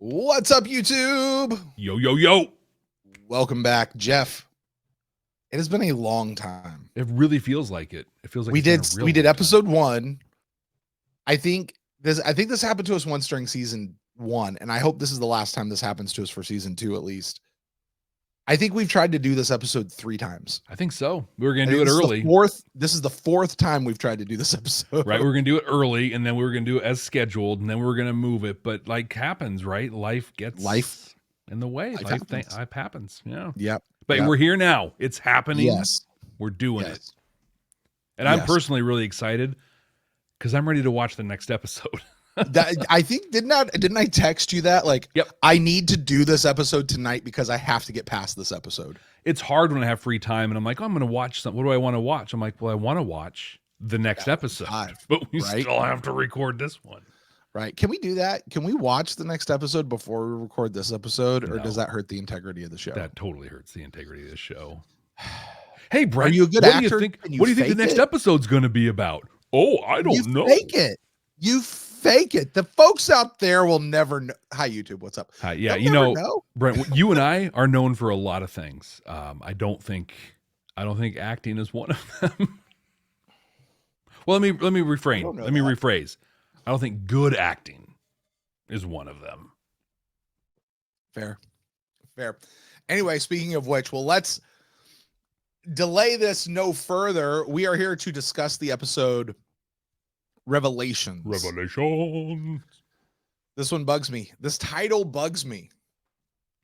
What's up, YouTube? Yo, yo, yo. Welcome back, Jeff. It has been a long time. It really feels like it. It feels like we did episode 1. I think this happened to us once during season 1, and I hope this is the last time this happens to us for season 2 at least. I think we've tried to do this episode 3 times. I think so. We were going to do it early. This is the 4th time we've tried to do this episode. Right. We were going to do it early, and then we were going to do it as scheduled, and then we were going to move it. But like happens, right? Life in the way. Life happens. Yeah. Yep. But we're here now. It's happening. Yes. We're doing it. And I'm personally really excited because I'm ready to watch the next episode. I think didn't I text you that? Like, yep. I need to do this episode tonight because I have to get past this episode. It's hard when I have free time and I'm like, oh, I'm going to watch something. What do I want to watch? I'm like, well, I want to watch the next episode, but we still have to record this one. Right. Can we do that? Can we watch the next episode before we record this episode, or does that hurt the integrity of the show? That totally hurts the integrity of the show. Hey, Brent, are you a good actor? What do you think the next episode's going to be about? Oh, I don't know. You fake it. The folks out there will never know. Hi, YouTube. What's up? Hi. Yeah, know, Brent, you and I are known for a lot of things. I don't think acting is one of them. Well, let me refrain. Let me rephrase. I don't think good acting is one of them. Fair. Anyway, speaking of which, well, let's delay this no further. We are here to discuss the episode Revelations. This one bugs me. This title bugs me.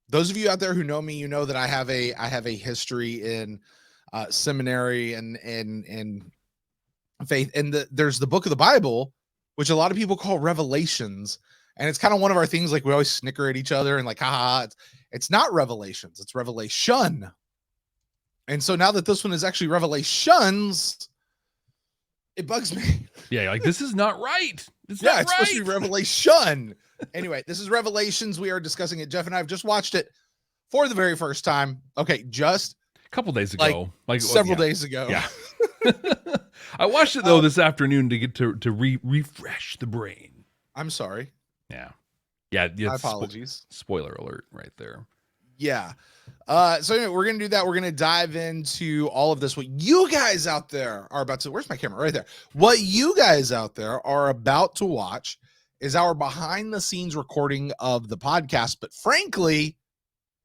Those of you out there who know me, you know that I have a history in seminary and faith. And there's the book of the Bible, which a lot of people call Revelations, and it's kind of one of our things. Like, we always snicker at each other and like, haha. It's not Revelations. It's Revelation. And so now that this one is actually Revelations, it bugs me. Yeah, like, this is not right. It's supposed to be Revelation. Anyway, this is Revelations. We are discussing it. Jeff and I have just watched it for the very first time. Okay, just a couple days ago, like several days ago. Yeah. I watched it though this afternoon to get to refresh the brain. I'm sorry. Yeah. My apologies. Spoiler alert right there. Yeah. So anyway, we're going to do that. We're going to dive into all of this. What you guys out there are about to, where's my camera? Right there. What you guys out there are about to watch is our behind the scenes recording of the podcast. But frankly,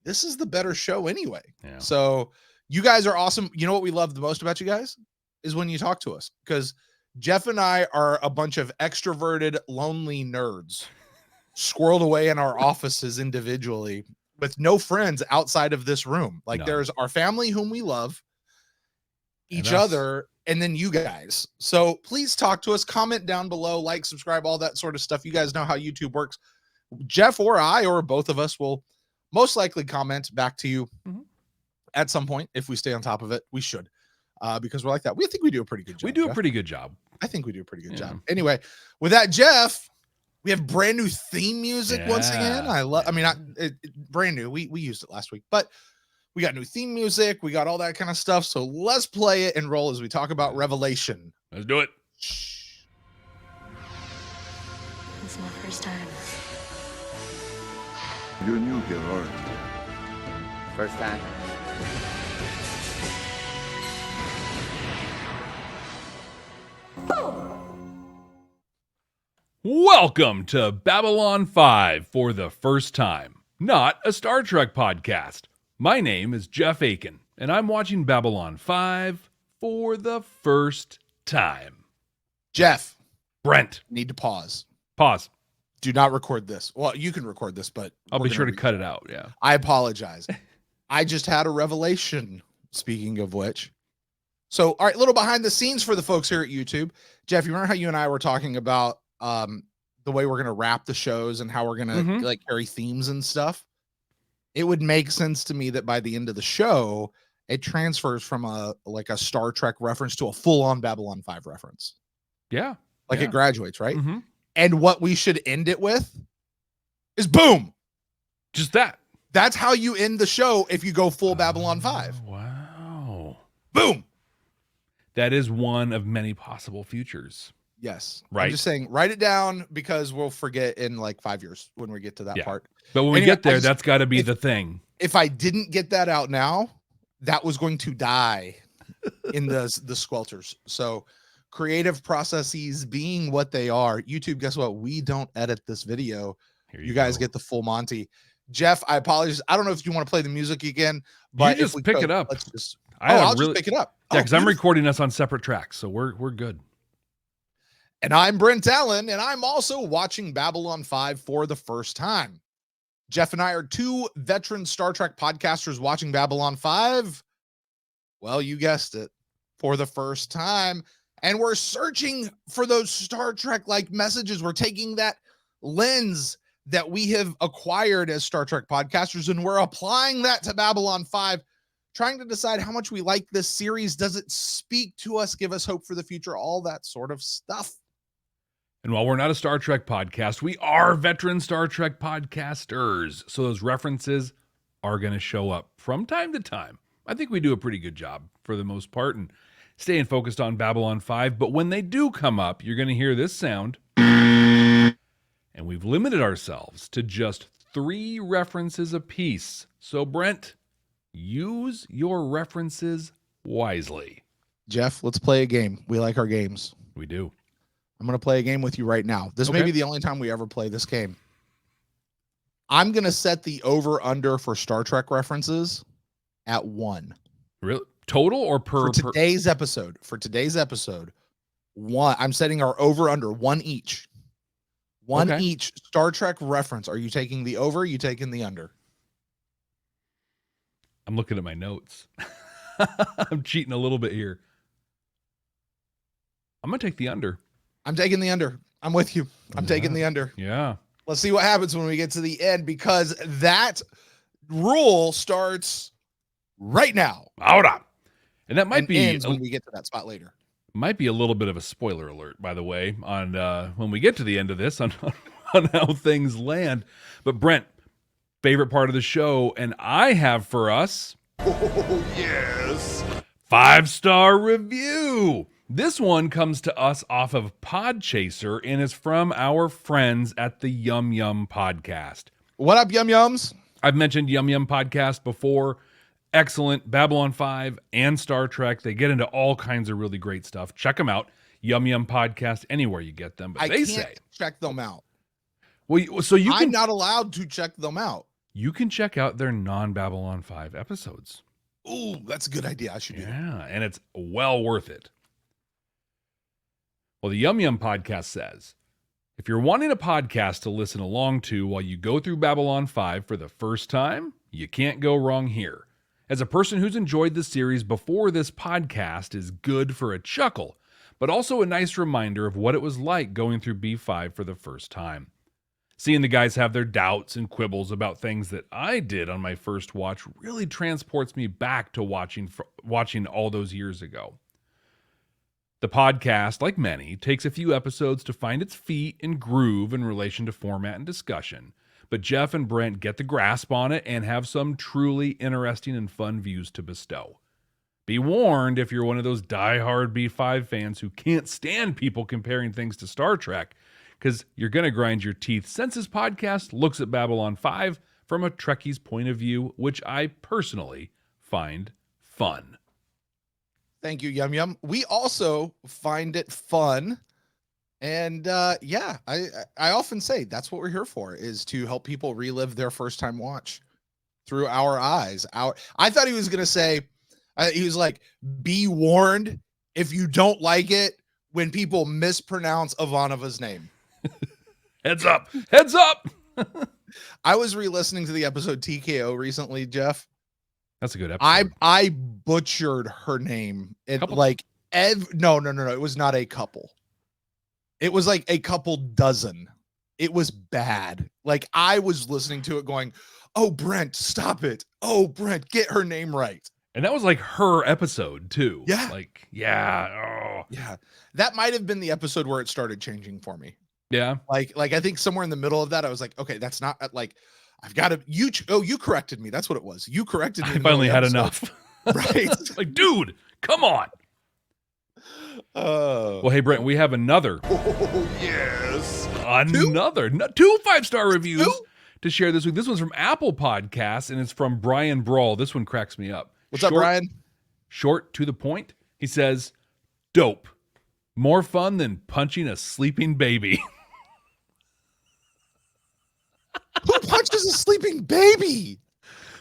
this is the better show anyway. Yeah. So you guys are awesome. You know what we love the most about you guys is when you talk to us, because Jeff and I are a bunch of extroverted, lonely nerds squirreled away in our offices individually, with no friends outside of this room. Like, there's our family whom we love, each other, and then you guys. So please talk to us, comment down below, like, subscribe, all that sort of stuff. You guys know how YouTube works. Jeff or I, or both of us, will most likely comment back to you at some point. If we stay on top of it, we should, because we're like that. We think we do a pretty good job. We do a pretty good job. I think we do a pretty good job. Anyway, with that, Jeff, we have brand new theme music once again. Brand new. We used it last week, but we got new theme music. We got all that kind of stuff. So let's play it and roll as we talk about Revelation. Let's do it. This is my first time. You're new here, aren't you? First time. Welcome to Babylon 5 for the first time, not a Star Trek podcast. My name is Jeff Akin, and I'm watching Babylon 5 for the first time. Jeff. Brent. Need to pause. Pause. Do not record this. Well, you can record this, but I'll be sure to cut it out, yeah. I apologize. I just had a revelation, speaking of which. So, all right, little behind the scenes for the folks here at YouTube. Jeff, you remember how you and I were talking about the way we're going to wrap the shows and how we're going to like carry themes and stuff? It would make sense to me that by the end of the show, it transfers from a Star Trek reference to a full-on Babylon 5 reference. Yeah. It graduates, right? And what we should end it with is boom. Just that. That's how you end the show if you go full Babylon 5. Wow. Boom. That is one of many possible futures. Yes. Right. I'm just saying, write it down because we'll forget in like 5 years when we get to that part. But when we Anyway, get there, that's got to be the thing. If I didn't get that out now, that was going to die in the squelters. So creative processes being what they are. YouTube, guess what? We don't edit this video. You guys get the full Monty. Jeff, I apologize. I don't know if you want to play the music again, but you just if we pick could, it up. let's just. I'll just pick it up. Yeah, because I'm recording us on separate tracks, so we're good. And I'm Brent Allen, and I'm also watching Babylon 5 for the first time. Jeff and I are two veteran Star Trek podcasters watching Babylon 5. Well, you guessed it, for the first time. And we're searching for those Star Trek-like messages. We're taking that lens that we have acquired as Star Trek podcasters, and we're applying that to Babylon 5, trying to decide how much we like this series. Does it speak to us, give us hope for the future, all that sort of stuff. And while we're not a Star Trek podcast, we are veteran Star Trek podcasters. So those references are going to show up from time to time. I think we do a pretty good job for the most part and staying focused on Babylon 5. But when they do come up, you're going to hear this sound. And we've limited ourselves to just 3 references apiece. So Brent, use your references wisely. Jeff, let's play a game. We like our games. We do. I'm going to play a game with you right now. This may be the only time we ever play this game. I'm going to set the over-under for Star Trek references at 1. Really? Total or per? For today's episode. For today's episode, 1. I'm setting our over-under 1 each. 1 each Star Trek reference. Are you taking the over? Are you taking the under? I'm looking at my notes. I'm cheating a little bit here. I'm going to take the under. I'm taking the under. I'm with you. I'm taking the under. Yeah. Let's see what happens when we get to the end, because that rule starts right now. Hold on. And that might be ends when we get to that spot later. Might be a little bit of a spoiler alert, by the way, on when we get to the end of this on how things land. But Brent, favorite part of the show, and I have for us, oh yes, 5-star review. This one comes to us off of Podchaser and is from our friends at the Yum Yum Podcast. What up, Yum Yums? I've mentioned Yum Yum Podcast before. Excellent. Babylon 5 and Star Trek. They get into all kinds of really great stuff. Check them out. Yum Yum Podcast, anywhere you get them. But they say check them out. Well, so I'm not allowed to check them out. You can check out their non-Babylon 5 episodes. Ooh, that's a good idea. I should do that. Yeah, and it's well worth it. Well, the Yum Yum Podcast says, if you're wanting a podcast to listen along to while you go through Babylon 5 for the first time, you can't go wrong here. As a person who's enjoyed the series before, this podcast is good for a chuckle, but also a nice reminder of what it was like going through B5 for the first time. Seeing the guys have their doubts and quibbles about things that I did on my first watch really transports me back to watching all those years ago. The podcast, like many, takes a few episodes to find its feet and groove in relation to format and discussion, but Jeff and Brent get the grasp on it and have some truly interesting and fun views to bestow. Be warned if you're one of those diehard B5 fans who can't stand people comparing things to Star Trek, because you're going to grind your teeth since this podcast looks at Babylon 5 from a Trekkie's point of view, which I personally find fun. Thank you, Yum Yum. We also find it fun. And yeah, I often say that's what we're here for, is to help people relive their first time watch through our eyes. I thought he was going to say, he was like, be warned if you don't like it when people mispronounce Ivanova's name. Heads up. Heads up. I was re-listening to the episode TKO recently, Jeff. That's a good episode. I butchered her name. No. It was not a couple. It was like a couple dozen. It was bad. Like, I was listening to it going, oh, Brent, stop it. Oh, Brent, get her name right. And that was like her episode too. Yeah. Like, yeah. Oh. Yeah. That might have been the episode where it started changing for me. Yeah. Like I think somewhere in the middle of that, I was like, okay, that's not like, I've got to, you corrected me. That's what it was. You corrected me. I finally had enough. Right. Like, dude, come on. Well, hey, Brent, we have another. Oh, yes. Another. Two 5-star reviews Two? to share this week. This one's from Apple Podcasts, and it's from Brian Brawl. This one cracks me up. What's up, Brian? Short, to the point. He says, dope. More fun than punching a sleeping baby. Who punches a sleeping baby?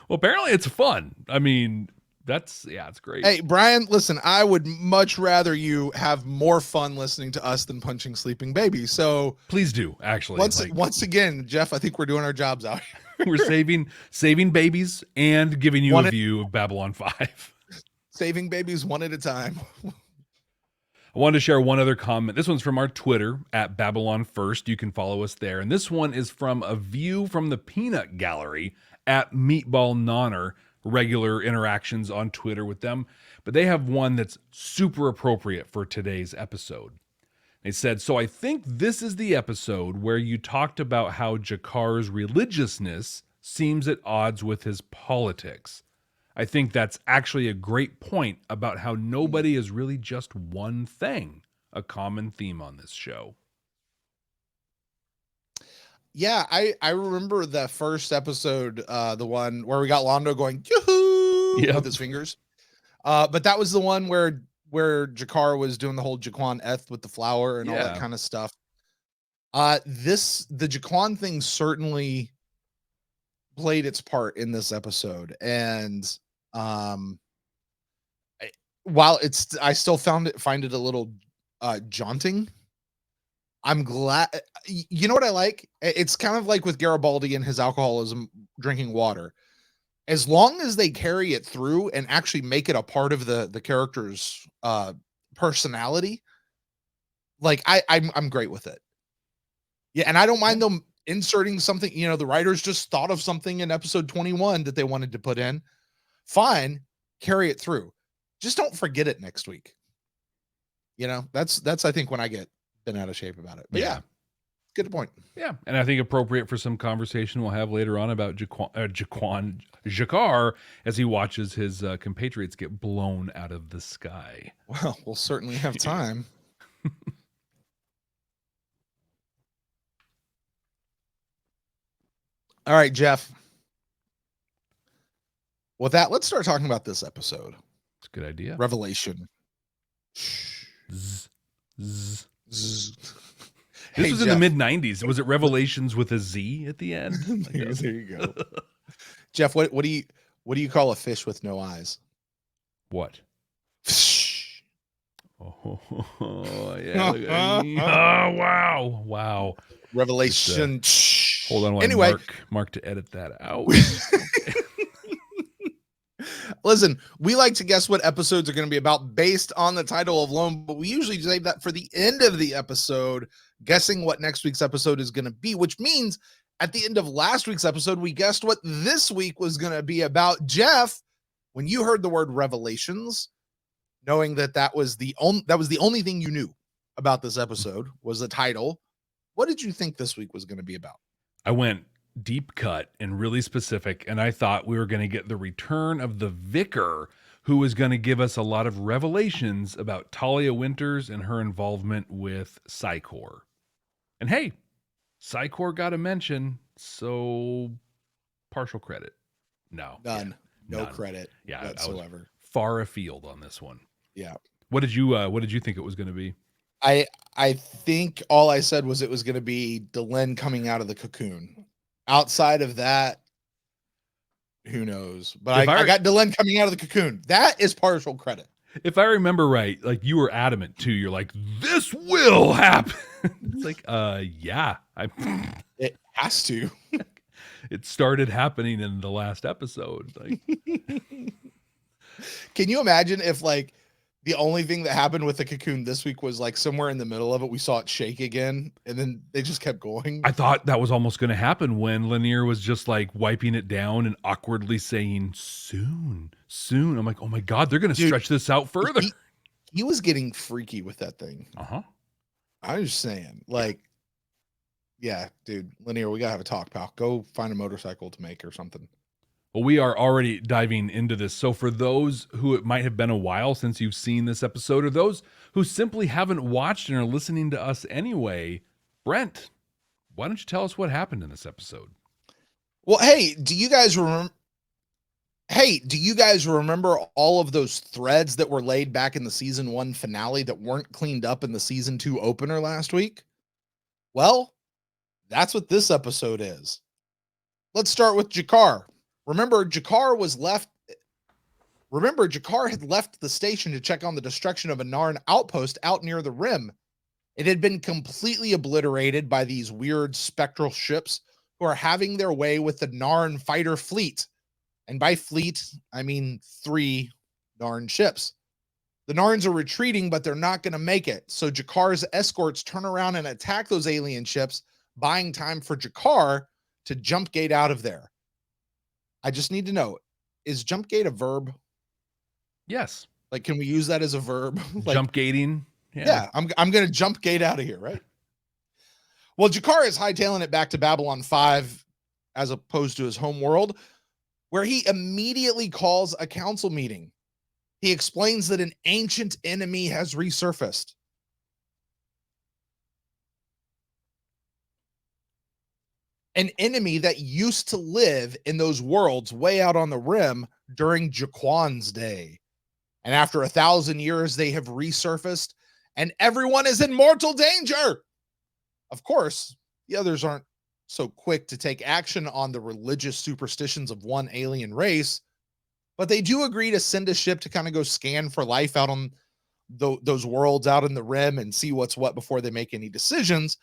Well, apparently it's fun. I mean, it's great. Hey, Brian, listen, I would much rather you have more fun listening to us than punching sleeping babies. So please do, actually. Once again, Jeff, I think we're doing our jobs out here. We're saving babies and giving you a view of Babylon 5. Saving babies one at a time. I wanted to share one other comment. This one's from our Twitter at Babylon First. You can follow us there. And this one is from a view from the Peanut Gallery at Meatball Nonner. Regular interactions on Twitter with them. But they have one that's super appropriate for today's episode. They said, so I think this is the episode where you talked about how Jakar's religiousness seems at odds with his politics. I think that's actually a great point about how nobody is really just one thing, a common theme on this show. Yeah, I remember the first episode, the one where we got Londo going yoo-hoo with his fingers. But that was the one where Jakar was doing the whole Jaquan Eth with the flower and all that kind of stuff. The Jaquan thing certainly played its part in this episode, and while I still find it a little jaunting. I'm glad. You know what I like? It's kind of like with Garibaldi and his alcoholism, drinking water. As long as they carry it through and actually make it a part of the character's personality, like I'm great with it. Yeah, and I don't mind them inserting something. You know, the writers just thought of something in episode 21 that they wanted to put in. Fine, carry it through. Just don't forget it next week. You know, that's I think when I get been out of shape about it. But yeah, good point. Yeah, and I think appropriate for some conversation we'll have later on about Jakar as he watches his compatriots get blown out of the sky. Well, we'll certainly have time. All right, Jeff. With that, let's start talking about this episode. It's a good idea. Revelation. Zzz, zzz. Zzz. This was in the mid-90s. Was it Revelations with a Z at the end? There you go. Jeff, what do you call a fish with no eyes? What? Oh, yeah. Oh, wow. Revelation. Hold on, anyway, Mark to edit that out. Listen, we like to guess what episodes are going to be about based on the title alone, but we usually save that for the end of the episode, guessing what next week's episode is going to be, which means at the end of last week's episode, we guessed what this week was going to be about. Jeff, when you heard the word Revelations, knowing that was the only thing you knew about this episode was the title, what did you think this week was going to be about? I went deep cut and really specific, and I thought we were going to get the return of the vicar, who was going to give us a lot of revelations about Talia Winters and her involvement with Psychor. And hey, Psychor got a mention, so partial credit. None credit whatsoever. Far afield on this one. Yeah. What did you think it was going to be? I think all I said was it was going to be Delenn coming out of the cocoon. Outside of that, who knows? But I got Delenn coming out of the cocoon. That is partial credit. If I remember right, like you were adamant too. You're like, this will happen. It's like, yeah. It has to. It started happening in the last episode. Like, can you imagine if like the only thing that happened with the cocoon this week was like somewhere in the middle of it, we saw it shake again, and then they just kept going? I thought that was almost going to happen when Lanier was just like wiping it down and awkwardly saying, soon. I'm like, oh my God, they're going to stretch this out further. He was getting freaky with that thing. Uh-huh. I was just saying, like, yeah, dude, Lanier, we got to have a talk, pal. Go find a motorcycle to make or something. Well, we are already diving into this. So for those who it might have been a while since you've seen this episode, or those who simply haven't watched and are listening to us anyway, Brent, why don't you tell us what happened in this episode? Well, hey, do you guys remember? Hey, do you guys remember all of those threads that were laid back in the season 1 finale that weren't cleaned up in the season 2 opener last week? Well, that's what this episode is. Let's start with Jakar. Remember, Jakar had left the station to check on the destruction of a Narn outpost out near the rim. It had been completely obliterated by these weird spectral ships who are having their way with the Narn fighter fleet. And by fleet, I mean 3 Narn ships. The Narns are retreating, but they're not going to make it. So Jakar's escorts turn around and attack those alien ships, buying time for Jakar to jump gate out of there. I just need to know, is jump gate a verb? Yes. Like, can we use that as a verb? Like, jump gating? Yeah, I'm going to jump gate out of here, right? Well, Jakar is hightailing it back to Babylon 5 as opposed to his home world, where he immediately calls a council meeting. He explains that an ancient enemy has resurfaced. An enemy that used to live in those worlds way out on the rim during Jaquan's day. And after 1,000 years, they have resurfaced, and everyone is in mortal danger. Of course, the others aren't so quick to take action on the religious superstitions of one alien race, but they do agree to send a ship to kind of go scan for life out on those worlds out in the rim and see what's what before they make any decisions,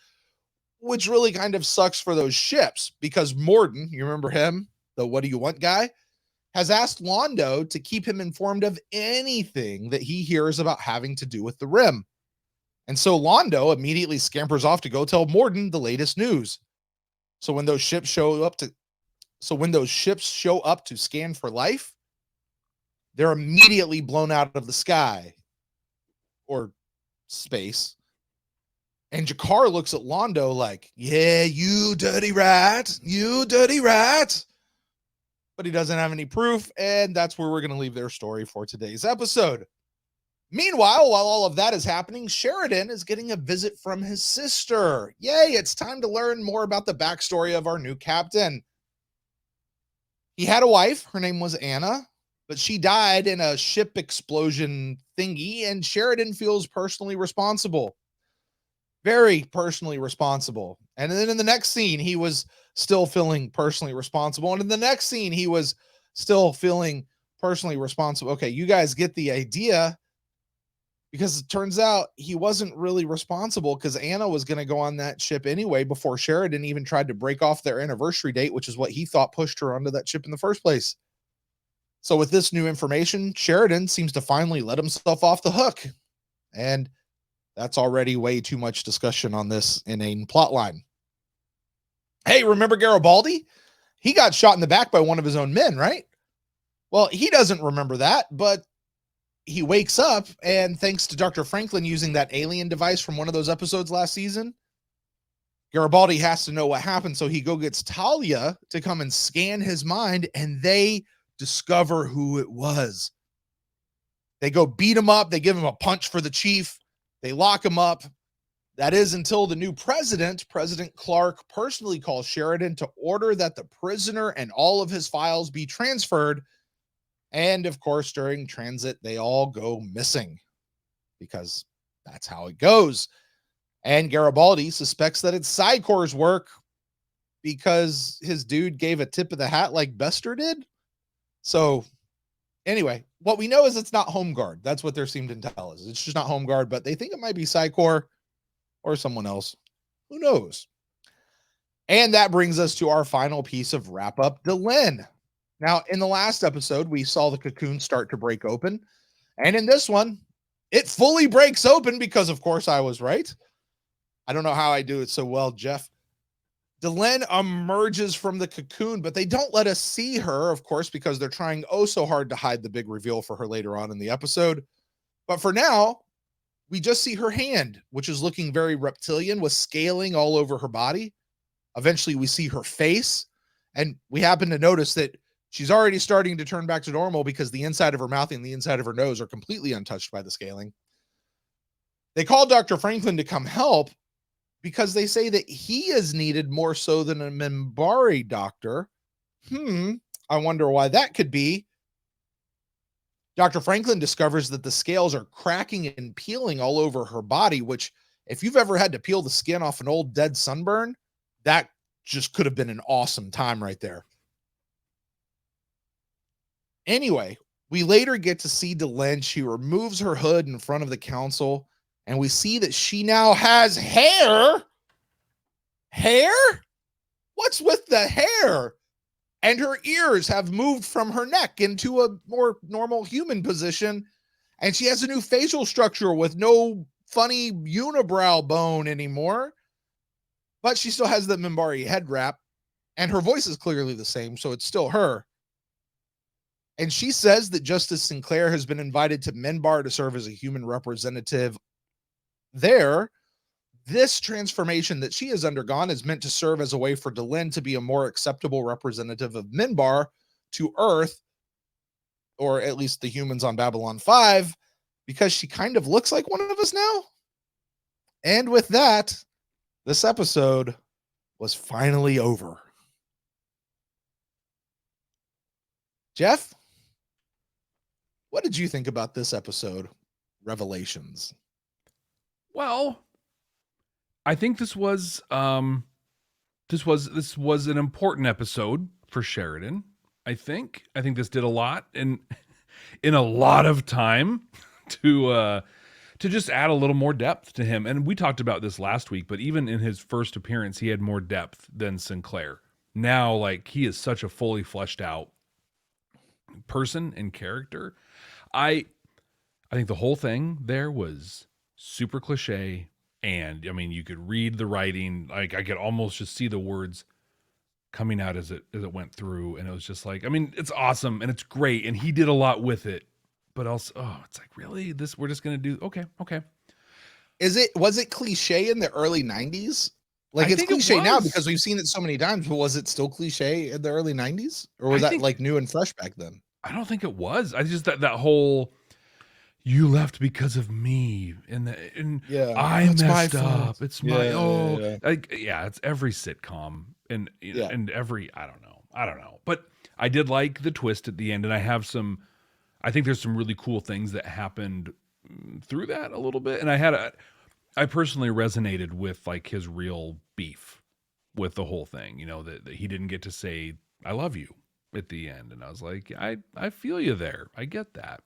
which really kind of sucks for those ships because Morden, you remember him, the what do you want guy, has asked Londo to keep him informed of anything that he hears about having to do with the rim. And so Londo immediately scampers off to go tell Morden the latest news. So when those ships show up to scan for life, they're immediately blown out of the sky or space. And Jakar looks at Londo like, yeah, you dirty rat, you dirty rat. But he doesn't have any proof, and that's where we're going to leave their story for today's episode. Meanwhile, while all of that is happening, Sheridan is getting a visit from his sister. Yay, it's time to learn more about the backstory of our new captain. He had a wife, her name was Anna, but she died in a ship explosion thingy, and Sheridan feels personally responsible. Very personally responsible. And then in the next scene, he was still feeling personally responsible. And in the next scene, he was still feeling personally responsible. Okay, you guys get the idea, because it turns out he wasn't really responsible because Anna was going to go on that ship anyway before Sheridan even tried to break off their anniversary date, which is what he thought pushed her onto that ship in the first place. So with this new information, Sheridan seems to finally let himself off the hook. And that's already way too much discussion on this inane plotline. Hey, remember Garibaldi? He got shot in the back by one of his own men, right? Well, he doesn't remember that, but he wakes up, and thanks to Dr. Franklin using that alien device from one of those episodes last season, Garibaldi has to know what happened, so he gets Talia to come and scan his mind, and they discover who it was. They go beat him up. They give him a punch for the chief. They lock him up. That is until the new president, President Clark, personally calls Sheridan to order that the prisoner and all of his files be transferred. And of course, during transit, they all go missing because that's how it goes. And Garibaldi suspects that it's Psycor's work because his dude gave a tip of the hat like Bester did. So anyway, what we know is it's not Home Guard. That's what their seemed to tell us. It's just not Home Guard, but they think it might be Psycor or someone else. Who knows? And that brings us to our final piece of wrap up, Delenn. Now, in the last episode, we saw the cocoon start to break open. And in this one, it fully breaks open because, of course, I was right. I don't know how I do it so well, Jeff. Delenn emerges from the cocoon, but they don't let us see her, of course, because they're trying oh so hard to hide the big reveal for her later on in the episode. But for now, we just see her hand, which is looking very reptilian with scaling all over her body. Eventually, we see her face, and we happen to notice that She's already starting to turn back to normal because the inside of her mouth and the inside of her nose are completely untouched by the scaling. They call Dr. Franklin to come help because they say that he is needed more so than a Minbari doctor. I wonder why that could be. Dr. Franklin discovers that the scales are cracking and peeling all over her body, which, if you've ever had to peel the skin off an old dead sunburn, that just could have been an awesome time right there. Anyway, we later get to see Delenn. She removes her hood in front of the council, and we see that she now has hair. Hair? What's with the hair? And her ears have moved from her neck into a more normal human position, and she has a new facial structure with no funny unibrow bone anymore. But she still has the Minbari head wrap, and her voice is clearly the same, so it's still her. And she says that Justice Sinclair has been invited to Minbar to serve as a human representative there. This transformation that she has undergone is meant to serve as a way for Delenn to be a more acceptable representative of Minbar to Earth, or at least the humans on Babylon 5, because she kind of looks like one of us now. And with that, this episode was finally over. Jeff, what did you think about this episode, Revelations? Well, I think this was an important episode for Sheridan. I think this did a lot in a lot of time to just add a little more depth to him. And we talked about this last week, but even in his first appearance, he had more depth than Sinclair. Now, like, he is such a fully fleshed out person and character. I think the whole thing there was super cliche. And I mean, you could read the writing, like I could almost just see the words coming out as it went through. And it was just like, I mean, it's awesome and it's great. And he did a lot with it, but also, it's like, really, we're just going to do. Okay. Was it cliche in the early 90s? Like, it's cliche now because we've seen it so many times, but was it still cliche in the early 90s? Or was that like new and fresh back then? I don't think it was. I just, that whole, you left because of me, and I messed up. It's my it's every sitcom and every I don't know. But I did like the twist at the end, and I think there's some really cool things that happened through that a little bit. And I personally resonated with like his real beef with the whole thing. You know, that he didn't get to say I love you at the end, and I was like, I feel you there. I get that.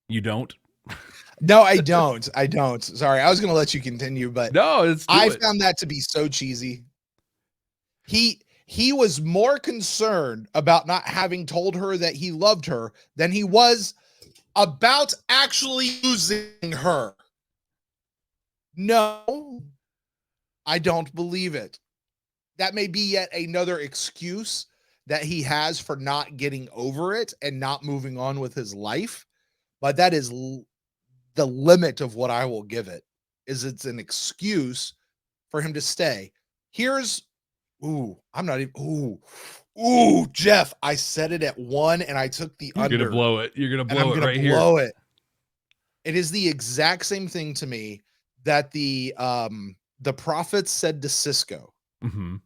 You don't? No, I don't. Sorry, I was going to let you continue, but no, I found that to be so cheesy. He was more concerned about not having told her that he loved her than he was about actually losing her. No, I don't believe it. That may be yet another excuse that he has for not getting over it and not moving on with his life. But that is the limit of what I will give it, is it's an excuse for him to stay. Jeff, I said it at 1 and I took the under. You're going to blow it. You're going to blow it right here. Blow it. It is the exact same thing to me that the prophets said to Cisco. Mm-hmm.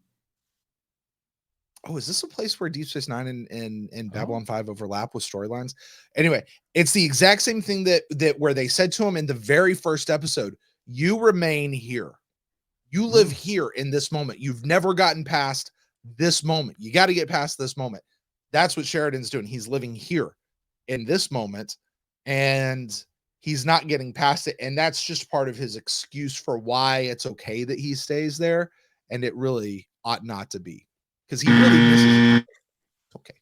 Oh, is this a place where Deep Space Nine and Babylon 5 overlap with storylines? Anyway, it's the exact same thing that where they said to him in the very first episode, you remain here. You live here in this moment. You've never gotten past this moment. You got to get past this moment. That's what Sheridan's doing. He's living here in this moment, and he's not getting past it. And that's just part of his excuse for why it's okay that he stays there. And it really ought not to be. Because he really misses it. Okay.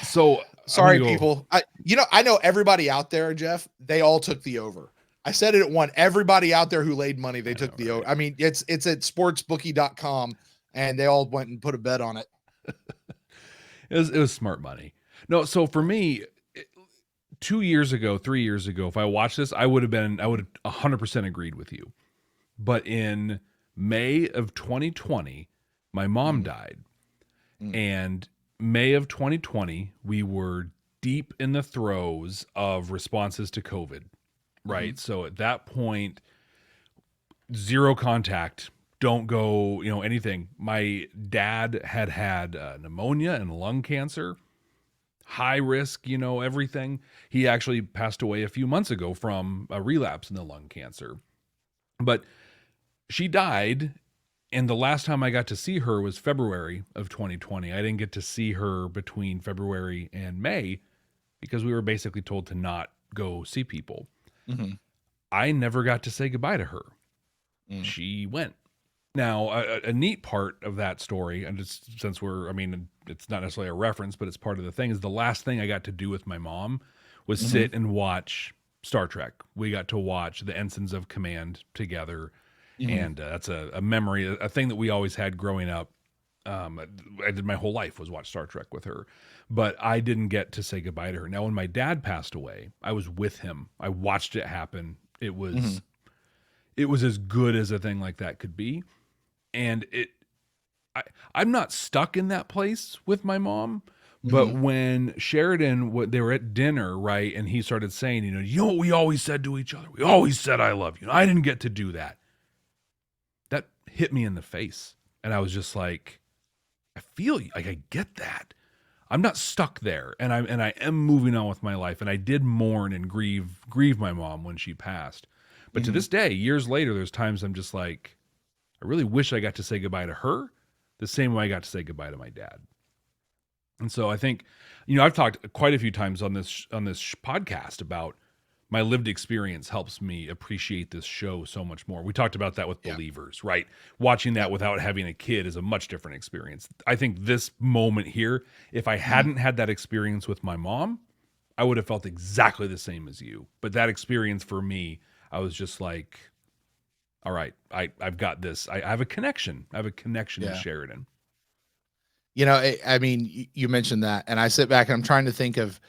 So sorry, people. I know everybody out there, Jeff, they all took the over. I said it at 1. Everybody out there who laid money, they took the over. I mean, it's at sportsbookie.com and they all went and put a bet on it. It was smart money. No, so for me, 3 years ago, if I watched this, I would have 100% agreed with you. But in May of 2020, my mom died. And May of 2020, we were deep in the throes of responses to COVID, right? So at that point, zero contact, don't go, anything. My dad had pneumonia and lung cancer, high risk, everything. He actually passed away a few months ago from a relapse in the lung cancer. But she died, and the last time I got to see her was February of 2020. I didn't get to see her between February and May because we were basically told to not go see people. I never got to say goodbye to her. She went. Now, a neat part of that story, and just since it's not necessarily a reference, but it's part of the thing, is the last thing I got to do with my mom was sit and watch Star Trek. We got to watch the Ensigns of Command together. And that's a memory, a thing that we always had growing up. I did my whole life was watch Star Trek with her, but I didn't get to say goodbye to her. Now, when my dad passed away, I was with him. I watched it happen. It was as good as a thing like that could be. And I'm not stuck in that place with my mom. But when Sheridan, they were at dinner, right, and he started saying, you know what we always said to each other? We always said, I love you. I didn't get to do that. That hit me in the face. And I was just like, I feel you. Like, I get that. I'm not stuck there. And I am moving on with my life. And I did mourn and grieve my mom when she passed. But to this day, years later, there's times I'm just like, I really wish I got to say goodbye to her the same way I got to say goodbye to my dad. And so I think, I've talked quite a few times on this podcast about my lived experience helps me appreciate this show so much more. We talked about that with Believers, right? Watching that without having a kid is a much different experience. I think this moment here, if I hadn't had that experience with my mom, I would have felt exactly the same as you. But that experience for me, I was just like, all right, I've got this. I have a connection. I have a connection to Sheridan. You mentioned that, and I sit back and I'm trying to think of,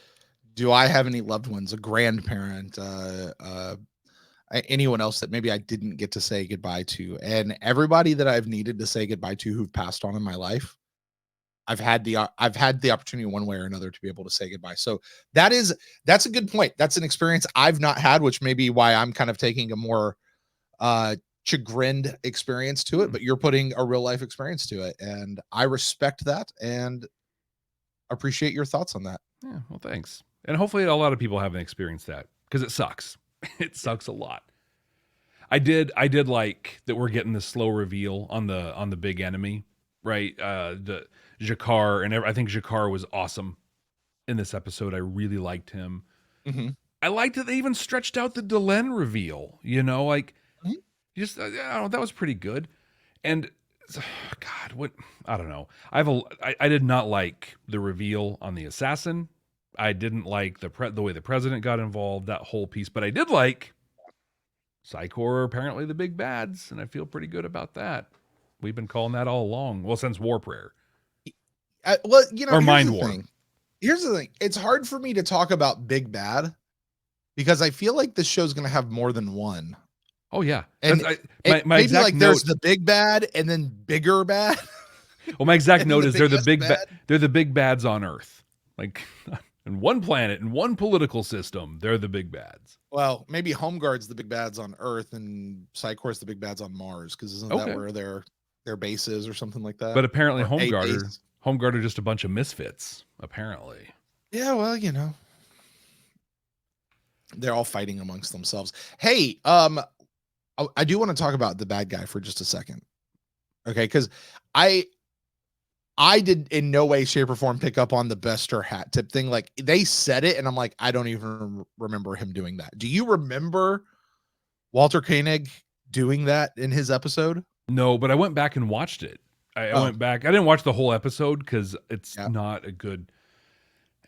do I have any loved ones, a grandparent, anyone else that maybe I didn't get to say goodbye to? And everybody that I've needed to say goodbye to who've passed on in my life, I've had the opportunity one way or another to be able to say goodbye. So that's a good point. That's an experience I've not had, which may be why I'm kind of taking a more chagrined experience to it, but you're putting a real life experience to it, and I respect that and appreciate your thoughts on that. Yeah, well, thanks. And hopefully a lot of people haven't experienced that, because it sucks. It sucks a lot. I did like that we're getting the slow reveal on the big enemy, right? The Jakar, and I think Jakar was awesome in this episode. I really liked him. I liked that they even stretched out the Delenn reveal, just, I don't know, that was pretty good. And God, what, I don't know. I did not like the reveal on the assassin. I didn't like the way the president got involved, that whole piece, but I did like Psychor are apparently the big bads, and I feel pretty good about that. We've been calling that all along. Well, since War Prayer. Or Mind War. Here's the thing. It's hard for me to talk about big bad because I feel like this show's going to have more than one. Oh yeah, and my exact like note, there's the big bad and then bigger bad. Well, my exact note is they're the big bads on Earth, like in one planet, in one political system. They're the big bads. Well, maybe Home Guard's the big bads on Earth and Psychor's the big bads on Mars, because isn't that where their base is or something like that? But apparently Home Guard are just a bunch of misfits. Apparently. Yeah, well, they're all fighting amongst themselves. Hey, I do want to talk about the bad guy for just a second. Okay, because I did in no way, shape, or form pick up on the Bester hat tip thing. Like, they said it, and I'm like, I don't even remember him doing that. Do you remember Walter Koenig doing that in his episode? No, but I went back and watched it. I went back. I didn't watch the whole episode because it's not a good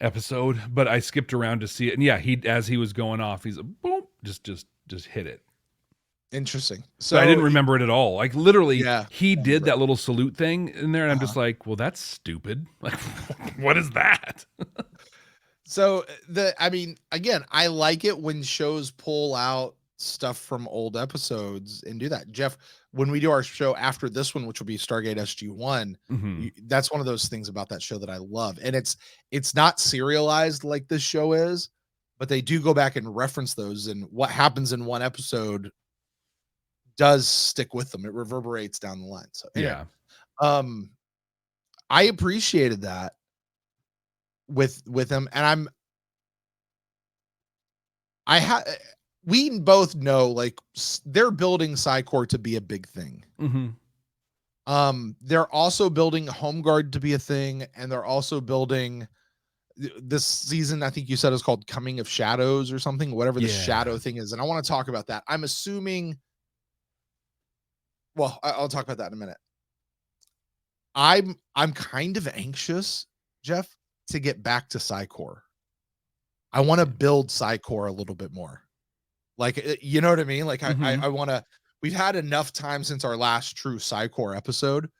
episode, but I skipped around to see it. And yeah, as he was going off, he's a boom, just hit it. Interesting. So I didn't remember it at all. Like, literally, he did that little salute thing in there, and I'm just like, well, that's stupid. Like, what is that? So again, I like it when shows pull out stuff from old episodes and do that. Jeff, when we do our show after this one, which will be Stargate SG-1, that's one of those things about that show that I love. And it's not serialized like this show is, but they do go back and reference those, and what happens in one episode does stick with them. It reverberates down the line. So anyway, I appreciated that with them, and we both know, like, they're building Psycor to be a big thing. They're also building Home Guard to be a thing, and they're also building this season, I think you said, is called Coming of Shadows or something, whatever the shadow thing is. And I want to talk about that. I'm assuming, well, I'll talk about that in a minute. I'm kind of anxious, Jeff, to get back to Psycor. I want to build Psycor a little bit more. Like, you know what I mean? Like, I want to, we've had enough time since our last true Psycor episode.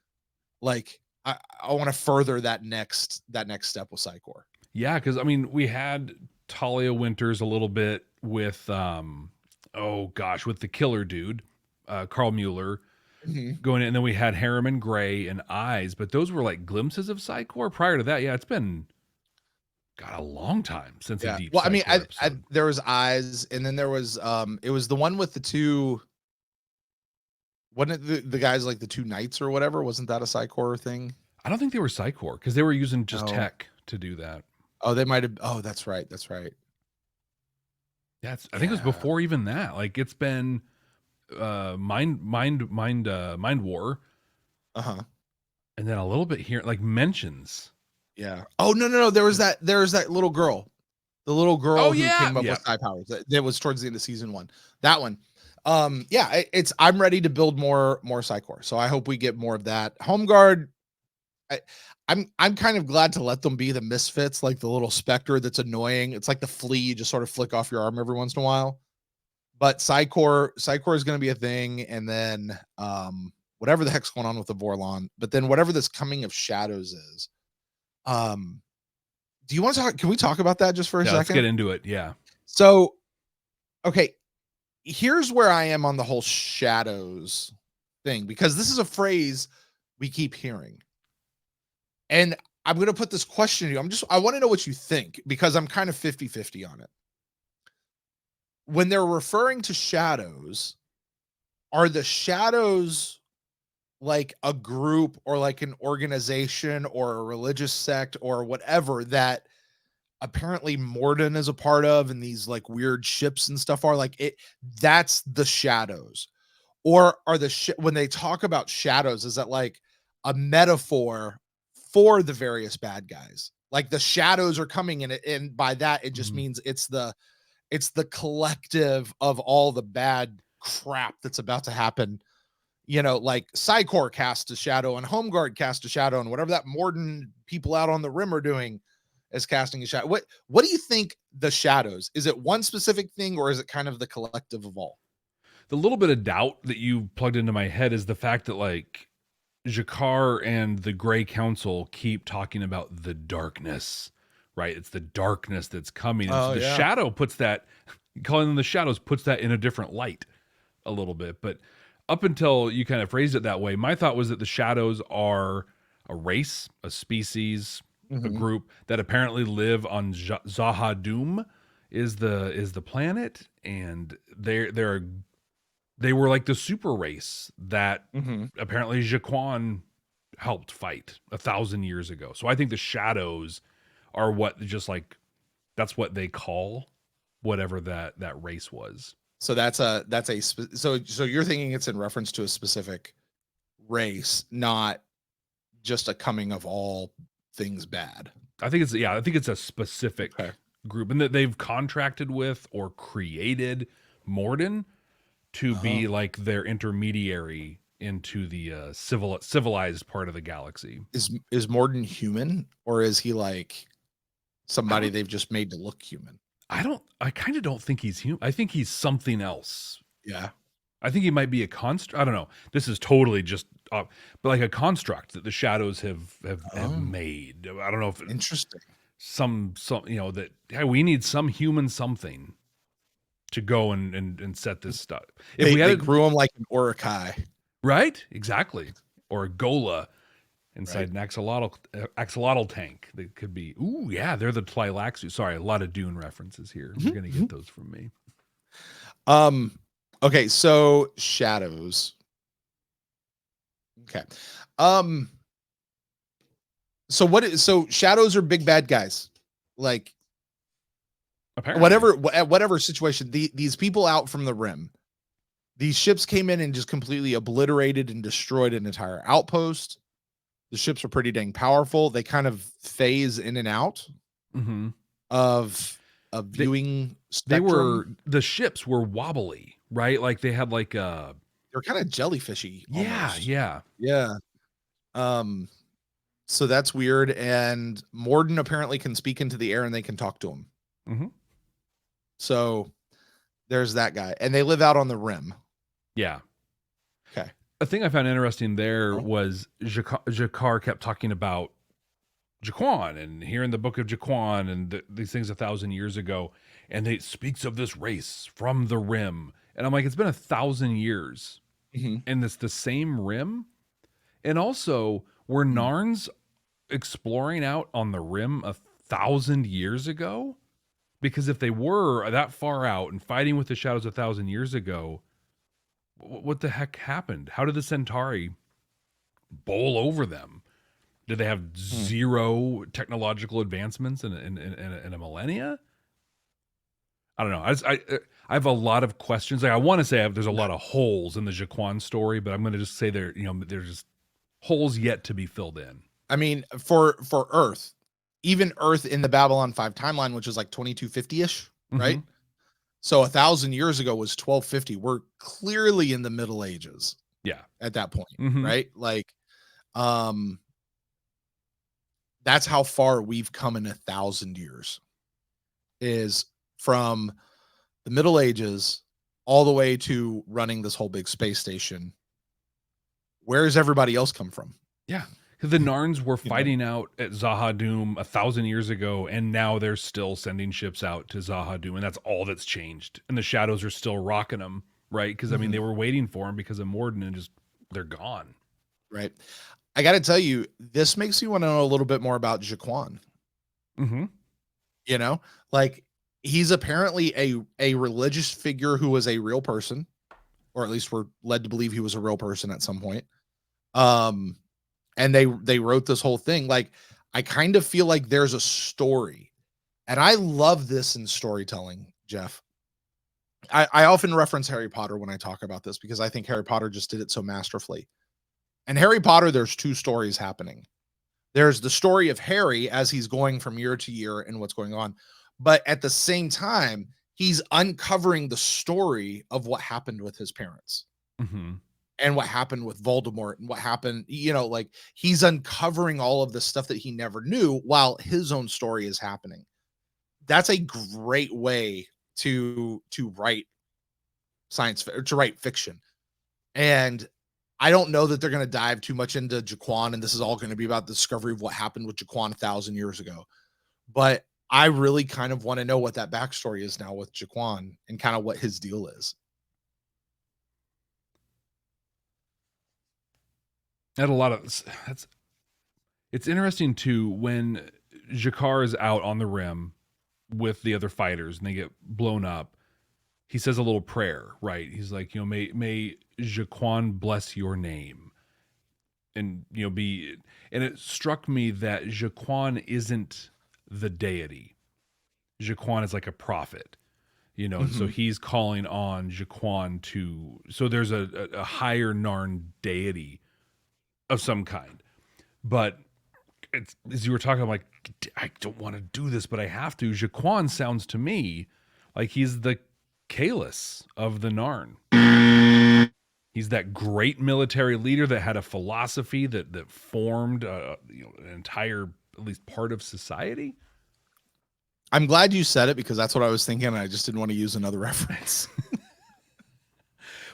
Like, I want to further that next step with Psycor. Yeah, because I mean, we had Talia Winters a little bit with, with the killer dude, Carl Mueller, going in, and then we had Harriman Gray and Eyes, but those were like glimpses of Psycor. Prior to that, it's been a long time since a deep. Well, I mean, there was Eyes, and then there was it was the one with the two. Wasn't it the guys like the two knights or whatever? Wasn't that a Psycor thing? I don't think they were Psycor because they were using just tech to do that. Oh, they might have. Oh, that's right. That's right. I think it was before even that. Like, it's been Mind War. And then a little bit here, like mentions. Yeah. Oh, no. There was that little girl. The little girl who came up with Psi powers. That was towards the end of season 1. That one. I'm ready to build more Psycor. So I hope we get more of that. Home Guard, I'm kind of glad to let them be the misfits, like the little specter that's annoying. It's like the flea, you just sort of flick off your arm every once in a while. But Psycor is going to be a thing, and then whatever the heck's going on with the Vorlon, but then whatever this Coming of Shadows is. Do you want to talk? Can we talk about that just for a second? Let's get into it. Yeah. So, okay, here's where I am on the whole shadows thing, because this is a phrase we keep hearing. And I'm going to put this question to you. I want to know what you think, because I'm kind of 50-50 on it. When they're referring to shadows, are the shadows like a group or like an organization or a religious sect or whatever that apparently Morden is a part of, and these like weird ships and stuff are like it? That's the shadows. Or are when they talk about shadows, is that like a metaphor for the various bad guys? Like the shadows are coming in it, and by that it just means it's the collective of all the bad crap that's about to happen. You know, like Psycor cast a shadow and Home Guard cast a shadow, and whatever that Morden people out on the rim are doing is casting a shadow. What do you think the shadows? Is it one specific thing, or is it kind of the collective of all? The little bit of doubt that you plugged into my head is the fact that like Jakar and the Grey Council keep talking about the darkness, right? It's the darkness that's coming. And so the shadow puts that, calling them the shadows puts that in a different light a little bit. But up until you kind of phrased it that way, my thought was that the shadows are a race, a species, a group that apparently live on Zahadum is the planet, and they were like the super race that apparently Jaquan helped fight 1,000 years ago. So I think the shadows are what, just like, that's what they call whatever that race was. So so you're thinking it's in reference to a specific race, not just a coming of all things bad. I think it's a specific group, and that they've contracted with or created Morden to be like their intermediary into the civilized part of the galaxy. Is Morden human, or is he like somebody they've just made to look human? I kind of don't think he's human. I think he's something else. Yeah. I think he might be a construct. I don't know. This is totally just, but like a construct that the shadows have made. I don't know if interesting. Some, you know, that, hey, we need some human something. to go and set this stuff. If They, we had they it, grew them like an Urukai. right, exactly, or a Gola inside an axolotl tank. They could be. Ooh, yeah, they're the Tleilaxu. Sorry, a lot of Dune references here. You're gonna get those from me. Okay, so shadows. Okay. So shadows are big bad guys. Like Apparently, whatever situation, these people out from the rim, these ships came in and just completely obliterated and destroyed an entire outpost. The ships are pretty dang powerful. They kind of phase in and out of a viewing spectrum. the ships were wobbly, right? Like they had like They're kind of jellyfishy. Almost. yeah. So that's weird. And Morden apparently can speak into the air and they can talk to him. So there's that guy, and they live out on the rim. Yeah. Okay. A thing I found interesting there was Jakar kept talking about Jaquan and here in the book of Jaquan and these things 1,000 years ago, and it speaks of this race from the rim, and I'm like, it's been 1,000 years, and it's the same rim, and also were Narns exploring out on the rim 1,000 years ago? Because if they were that far out and fighting with the shadows 1,000 years ago, what the heck happened? How did the Centauri bowl over them? Did they have zero technological advancements in a millennia? I don't know. I have a lot of questions. Like I want to say there's a lot of holes in the Jaquan story, but I'm going to just say there's just holes yet to be filled in. I mean, for Earth, even Earth in the Babylon 5 timeline, which is like 2250-ish, right? So 1,000 years ago was 1250. We're clearly in the Middle Ages. Yeah. At that point, right? Like, that's how far we've come in 1,000 years, is from the Middle Ages all the way to running this whole big space station. Where does everybody else come from? Yeah. The Narns were fighting out at Zahadum 1,000 years ago, and now they're still sending ships out to Zahadum, and that's all that's changed. And the shadows are still rocking them, right? Because I mean, they were waiting for them because of Morden, and they're gone. Right. I got to tell you, this makes you want to know a little bit more about Jaquan. You know, like he's apparently a religious figure who was a real person, or at least we're led to believe he was a real person at some point. And they wrote this whole thing. Like, I kind of feel like there's a story, and I love this in storytelling, Jeff. I often reference Harry Potter when I talk about this because I think Harry Potter just did it so masterfully. And Harry Potter, there's two stories happening. There's the story of Harry as he's going from year to year and what's going on. But at the same time, he's uncovering the story of what happened with his parents. And what happened with Voldemort and what happened, like he's uncovering all of the stuff that he never knew while his own story is happening. That's a great way to write to write fiction. And I don't know that they're going to dive too much into Jaquan, and this is all going to be about the discovery of what happened with Jaquan 1,000 years ago. But I really kind of want to know what that backstory is now with Jaquan and kind of what his deal is. Had a lot of it's interesting too when Jakar is out on the rim with the other fighters and they get blown up. He says a little prayer, right? He's like, may Jaquan bless your name, and be. And it struck me that Jaquan isn't the deity. Jaquan is like a prophet, So he's calling on Jaquan to. So there's a higher Narn deity of some kind, but it's, as you were talking, I'm like, I don't want to do this, but I have to. Jaquan sounds to me like he's the Kalis of the Narn. He's that great military leader that had a philosophy that formed an entire, at least part of society. I'm glad you said it because that's what I was thinking. And I just didn't want to use another reference.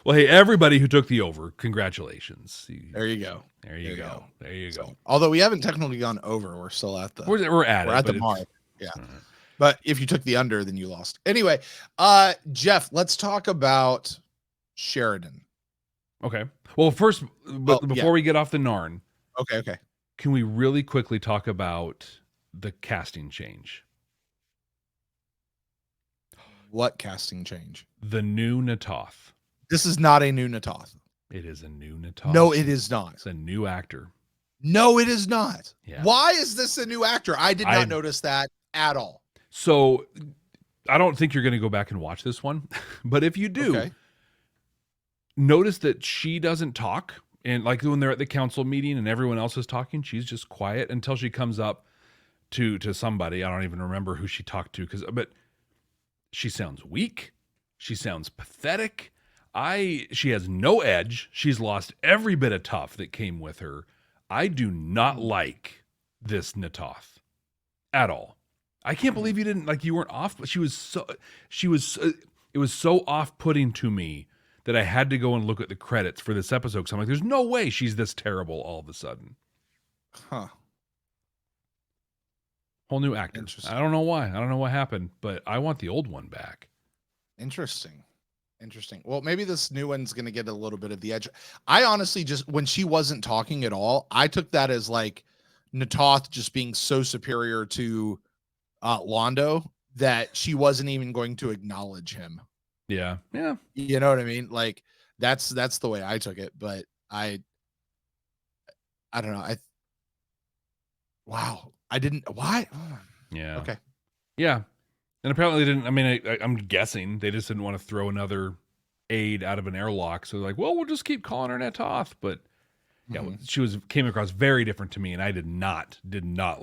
Well, hey, everybody who took the over, congratulations. There you go. There you go. There you go. Although we haven't technically gone over, we're still at the we're at the mark. Yeah. But if you took the under, then you lost. Anyway, Jeff, let's talk about Sheridan. Okay. Well, first, but before we get off the Narn, okay, can we really quickly talk about the casting change? What casting change? The new Natoth. This is not a new Natoth. It is a new Natoth. No, it is not. It's a new actor. No, it is not. Yeah. Why is this a new actor? I did not notice that at all. So I don't think you're going to go back and watch this one, but if you do, notice that she doesn't talk. And like when they're at the council meeting and everyone else is talking, she's just quiet until she comes up to somebody. I don't even remember who she talked to, but she sounds weak. She sounds pathetic. She has no edge. She's lost every bit of tough that came with her. I do not like this Natoth at all. I can't believe you weren't off. It was so off-putting to me that I had to go and look at the credits for this episode. Cause I'm like, there's no way she's this terrible all of a sudden. Huh. Whole new actor. I don't know why. I don't know what happened, but I want the old one back. Interesting. Well, maybe this new one's going to get a little bit of the edge. I honestly when she wasn't talking at all, I took that as like Natoth just being so superior to Londo that she wasn't even going to acknowledge him. Yeah. You know what I mean? Like that's the way I took it, but I don't know. I didn't. Why? Yeah. Okay. Yeah. And apparently they didn't. I mean, I'm guessing they just didn't want to throw another aide out of an airlock. So they're like, well, we'll just keep calling her Natoth. But yeah, she came across very different to me, and I did not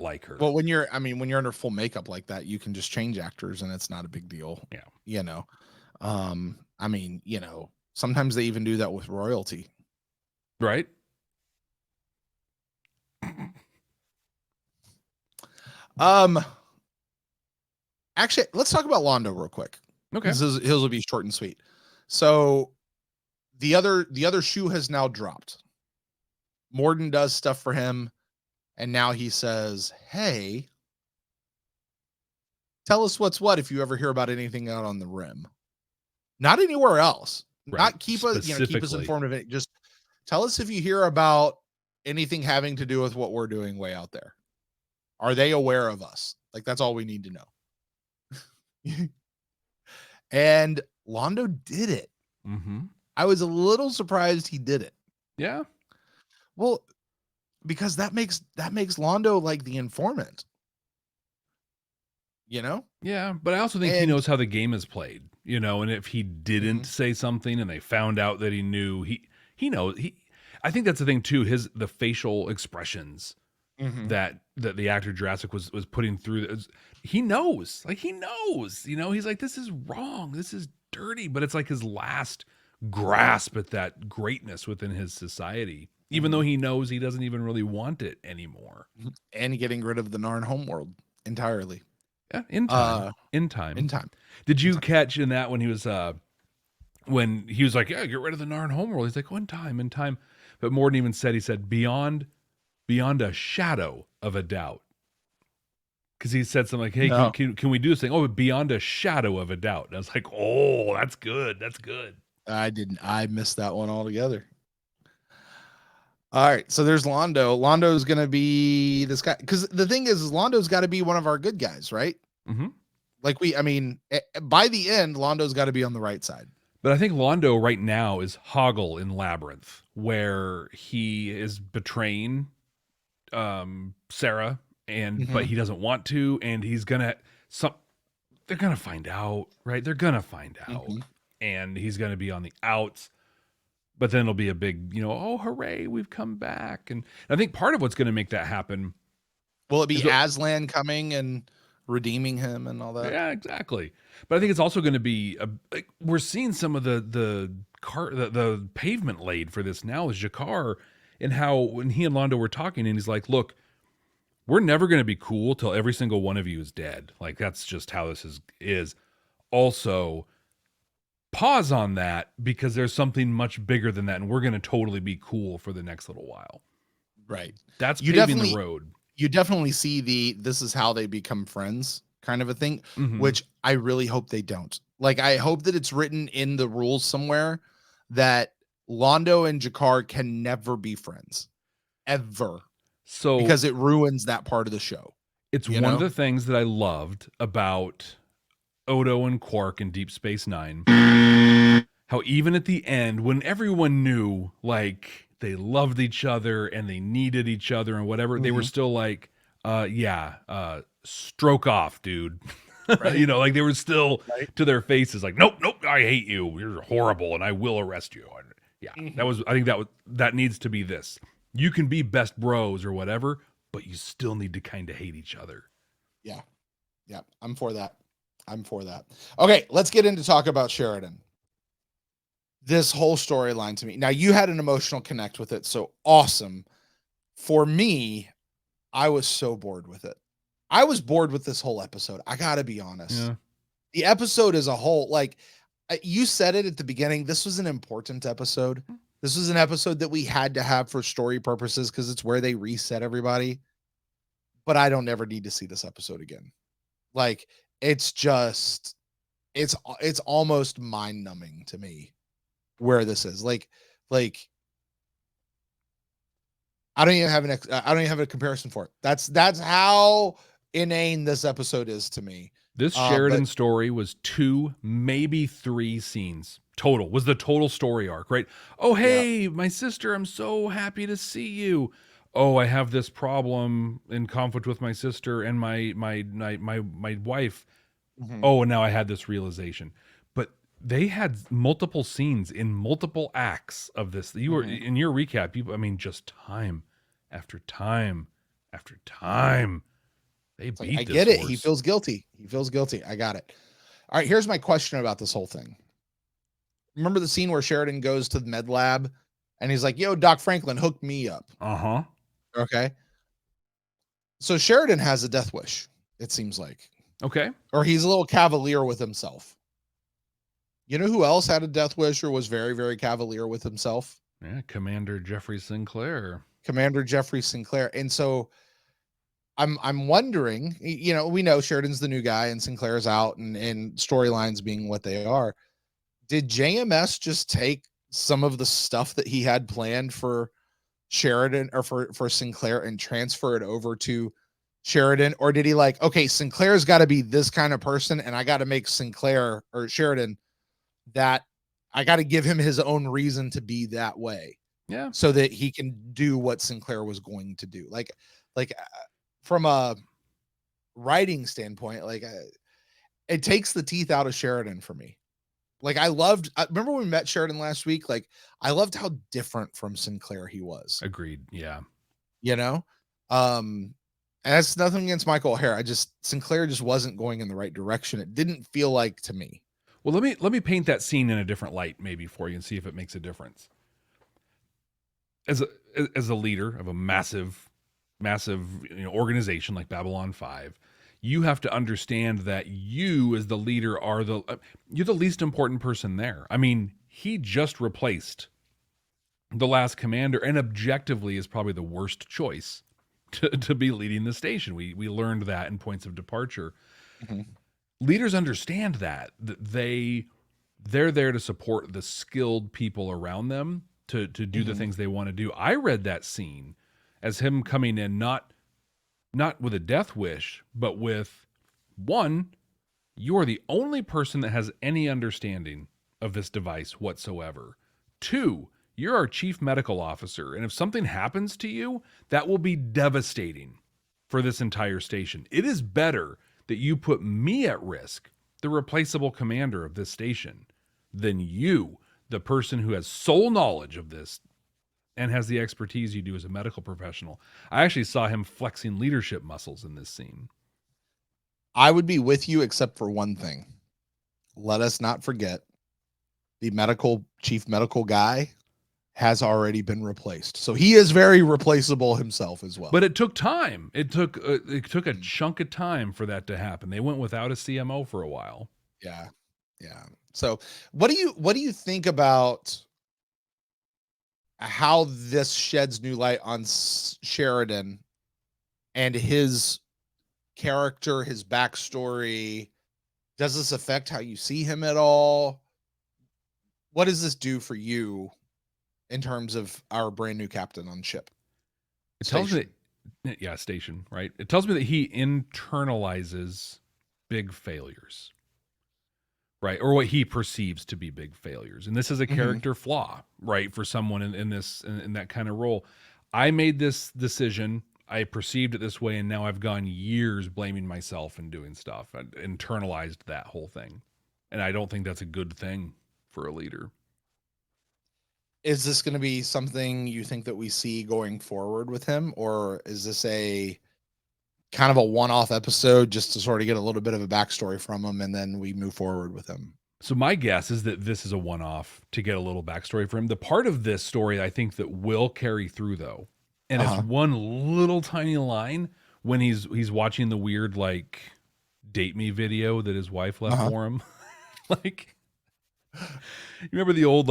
like her. Well, when you're under full makeup like that, you can just change actors, and it's not a big deal. Yeah. You know, sometimes they even do that with royalty. Right. Actually, let's talk about Londo real quick. Okay. His will be short and sweet. So the other shoe has now dropped. Morden does stuff for him, and now he says, hey, tell us what's what if you ever hear about anything out on the rim. Not anywhere else. Right. Not keep us informed of it. Just tell us if you hear about anything having to do with what we're doing way out there. Are they aware of us? Like, that's all we need to know. And Londo did it. Mm-hmm. I was a little surprised he did it. Yeah. Well, because that makes Londo like the informant. You know? Yeah, but I also think he knows how the game is played, and if he didn't say something and they found out that he knew, he knows. I think that's the thing too, the facial expressions that the actor Jurassic was putting through. He knows. Like, he knows. He's like, this is wrong. This is dirty. But it's like his last grasp at that greatness within his society, even though he knows he doesn't even really want it anymore. And getting rid of the Narn homeworld entirely. Yeah, in time. Did you catch in that when he was like, yeah, get rid of the Narn homeworld? He's like, oh, in time. But Morden even said, beyond a shadow of a doubt. Because he said something like, hey, no. can we do this thing? Oh, beyond a shadow of a doubt. And I was like, oh, that's good. I missed that one altogether. All right, so there's Londo. Londo's going to be this guy. Because the thing is Londo's got to be one of our good guys, right? Mm-hmm. Like, by the end, Londo's got to be on the right side. But I think Londo right now is Hoggle in Labyrinth, where he is betraying Sarah, but he doesn't want to, and he's gonna. They're gonna find out, right? They're gonna find out, and he's gonna be on the outs. But then it'll be a big, oh, hooray, we've come back. And I think part of what's going to make that happen. Will it be Aslan coming and redeeming him and all that? Yeah, exactly. But I think it's also going to be, we're seeing some of the pavement laid for this now is Jakar, and how when he and Londo were talking, and he's like, look, we're never going to be cool till every single one of you is dead. Like, that's just how this is. Also, pause on that because there's something much bigger than that, and we're going to totally be cool for the next little while. Right. That's paving the road. You definitely see this is how they become friends kind of a thing, Mhm. which I really hope they don't. Like, I hope that it's written in the rules somewhere that Londo and Jakar can never be friends, ever, So because it ruins that part of the show. it's You one of know? the things that I loved about Odo and Quark in Deep Space Nine. How even at the end, when everyone knew like they loved each other and they needed each other and whatever, they were Mhm. still like, stroke off, dude. Right. You know, like they were still Right. to their faces like, nope, I hate you. You're horrible and I will arrest you. And yeah, Mhm. I think that needs to be this. You can be best bros or whatever, but you still need to kind of hate each other. Yeah. Yeah. I'm for that. Okay, let's get into talk about Sheridan. This whole storyline to me. Now, you had an emotional connect with it, so awesome. For me, I was so bored with it. I was bored with this whole episode. I got to be honest. Yeah. The episode as a whole, like you said it at the beginning, this was an important episode. This was an episode that we had to have for story purposes because it's where they reset everybody. But I don't ever need to see this episode again. Like, it's just it's almost mind numbing to me where this is. Like I don't even have I don't even have a comparison for it. That's how inane this episode is to me. This But Sheridan story was 2, maybe 3 scenes total. Was the total story arc, right? Oh, yeah, hey, my sister, I'm so happy to see you. Oh, I have this problem in conflict with my sister and my wife. mhm, Oh, and now I had this realization. But they had multiple scenes in multiple acts of this. You were mhm. in your recap, I mean, just time after time after time. They It's like I beat this get it. He horse. feels guilty. He feels guilty. I got it. All right, here's my question about this whole thing. Remember the scene where Sheridan goes to the med lab and he's like, "Yo, Doc Franklin, hook me up." Uh-huh. Okay. So Sheridan has a death wish, it seems like. Okay. Or he's a little cavalier with himself. You know who else had a death wish or was very, very cavalier with himself? Yeah, Commander Jeffrey Sinclair. Commander Jeffrey Sinclair. And so I'm wondering, you know, we know Sheridan's the new guy and Sinclair's out and storylines being what they are. Did JMS just take some of the stuff that he had planned for Sheridan or for Sinclair and transfer it over to Sheridan? Or did he like, okay, Sinclair's got to be this kind of person and I got to make Sinclair or Sheridan that I got to give him his own reason to be that way Yeah. so that he can do what Sinclair was going to do. Like from a writing standpoint, it takes the teeth out of Sheridan for me. Like I remember when we met Sheridan last week, like I loved how different from Sinclair he was, Agreed. Yeah. you know? And that's nothing against Michael O'Hare. Sinclair just wasn't going in the right direction. It didn't feel like to me. Well, let me paint that scene in a different light maybe for you and see if it makes a difference. As a leader of a massive organization like Babylon 5, you have to understand that you as the leader are you're the least important person there. I mean, he just replaced the last commander and objectively is probably the worst choice to be leading the station. We learned that in Points of Departure. Mhm. Leaders understand that they're there to support the skilled people around them to do the Mhm. things they want to do. I read that scene as him coming in not with a death wish, but with one, you are the only person that has any understanding of this device whatsoever. Two, you're our chief medical officer, and if something happens to you, that will be devastating for this entire station. It is better that you put me at risk, the replaceable commander of this station, than you, the person who has sole knowledge of this and has the expertise you do as a medical professional. I actually saw him flexing leadership muscles in this scene. I would be with you except for one thing. Let us not forget the chief medical guy has already been replaced. So he is very replaceable himself as well. But it took time. It took a chunk of time for that to happen. They went without a CMO for a while. Yeah. Yeah. So what do you think about how this sheds new light on Sheridan and his character, his backstory? Does this affect how you see him at all? What does this do for you in terms of our brand new captain on ship? It tells me that, yeah, station, right? It tells me that he internalizes big failures, right? Or what he perceives to be big failures. And this is a character flaw, right? For someone in that kind of role. I made this decision. I perceived it this way, and now I've gone years blaming myself and doing stuff. I internalized that whole thing. And I don't think that's a good thing for a leader. Is this going to be something you think that we see going forward with him? Or is this a kind of a one-off episode just to sort of get a little bit of a backstory from him and then we move forward with him? So my guess is that this is a one-off to get a little backstory for him. The part of this story I think that will carry through, though, and it's one little tiny line when he's watching the weird like date me video that his wife left for him. Like, you remember the old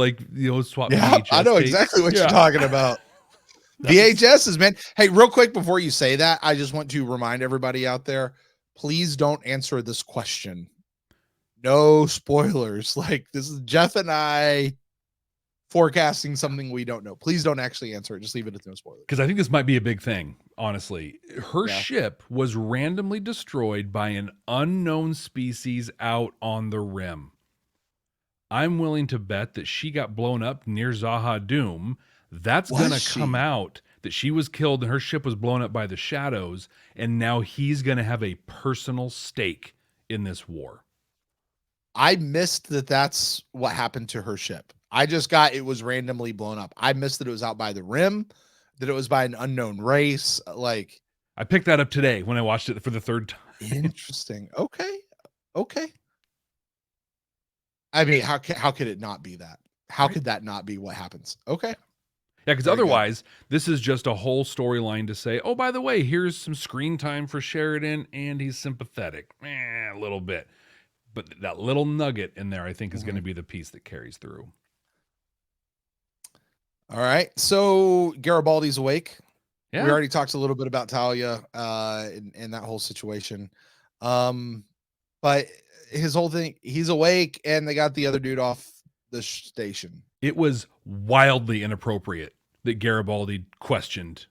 swap? Yeah, VHS I know tape? exactly what you're talking about. VHSs, man. Hey, real quick before you say that, I just want to remind everybody out there, please don't answer this question. No spoilers. Like, this is Jeff and I forecasting something we don't know. Please don't actually answer it. Just leave it at no spoilers. Because I think this might be a big thing, honestly. Her ship was randomly destroyed by an unknown species out on the rim. I'm willing to bet that she got blown up near Zaha Doom. That's going to come out that she was killed and her ship was blown up by the shadows. And now he's going to have a personal stake in this war. I missed that that's what happened to her ship. I just got it was randomly blown up. I missed that it was out by the rim, that it was by an unknown race. Like, I picked that up today when I watched it for the third time. Interesting. Okay. I mean, how could it not be that? How could that not be what happens? Okay. Yeah, because otherwise, this is just a whole storyline to say, oh, by the way, here's some screen time for Sheridan, and he's sympathetic. A little bit. But that little nugget in there, I think, is going to be the piece that carries through. All right. So Garibaldi's awake. Yeah. We already talked a little bit about Talia and that whole situation. But his whole thing, he's awake, and they got the other dude off the station. It was wildly inappropriate that Garibaldi questioned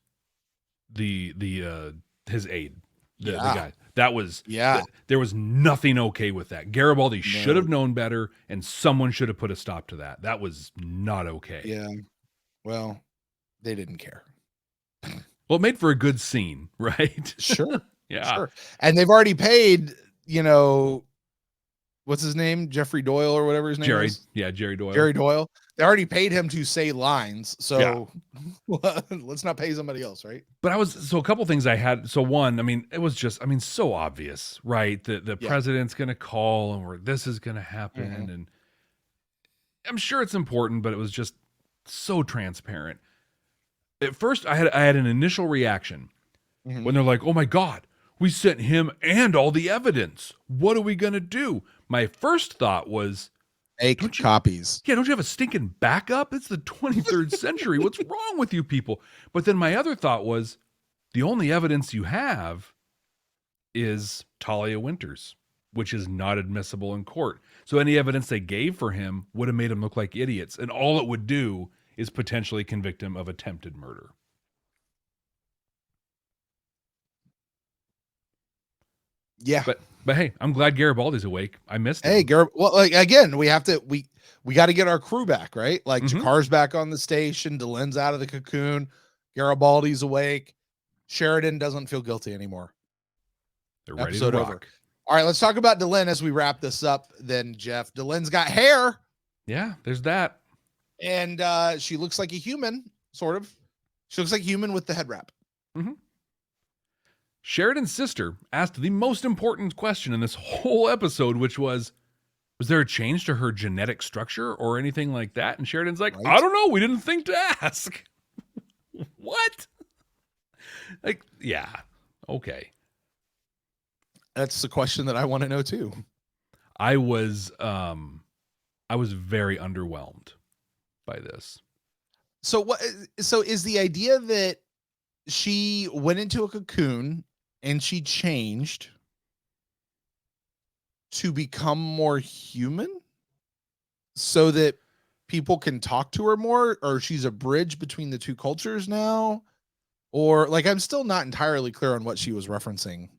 his aide, the guy. That was there was nothing okay with that. Garibaldi should have known better, and someone should have put a stop to that. That was not okay. Yeah. Well, they didn't care. Well, it made for a good scene, right? Sure. Yeah. Sure. And they've already paid, what's his name? Jeffrey Doyle or whatever his name is? Yeah, Jerry Doyle. Jerry Doyle. They already paid him to say lines. So let's not pay somebody else, right? But a couple things I had. So one, it was just, so obvious, right? The president's going to call and this is going to happen. And I'm sure it's important, but it was just so transparent. At first, I had an initial reaction when they're like, oh my God, we sent him and all the evidence. What are we going to do? My first thought was, copies. Yeah, don't you have a stinking backup? It's the 23rd century. What's wrong with you people? But then my other thought was, the only evidence you have is Talia Winters, which is not admissible in court. So any evidence they gave for him would have made him look like idiots. And all it would do is potentially convict him of attempted murder. Yeah. But hey, I'm glad Garibaldi's awake. I missed him. Hey, well, again, we got to get our crew back, right? Like Jakar's back on the station, Delenn's out of the cocoon, Garibaldi's awake. Sheridan doesn't feel guilty anymore. They're ready to rock. Over. All right, let's talk about Delenn as we wrap this up then, Jeff. Delenn's got hair. Yeah, there's that. And she looks like a human, sort of. She looks like a human with the head wrap. Sheridan's sister asked the most important question in this whole episode, which was there a change to her genetic structure or anything like that? And Sheridan's like, I don't know. We didn't think to ask. What? Like, yeah. Okay. That's the question that I want to know too. I was very underwhelmed by this. So is the idea that she went into a cocoon and she changed to become more human so that people can talk to her more, or she's a bridge between the two cultures now, or like I'm still not entirely clear on what she was referencing.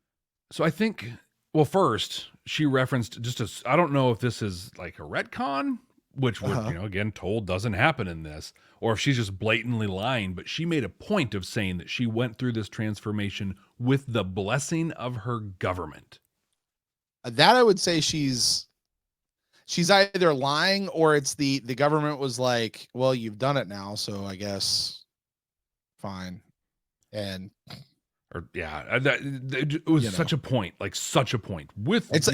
So I think, well, first she referenced I don't know if this is like a retcon, which we're, again, told doesn't happen in this, or if she's just blatantly lying, but she made a point of saying that she went through this transformation with the blessing of her government. That I would say she's either lying or it's the government was like, well, you've done it now, so I guess fine. And it was such a point, like such a point with it's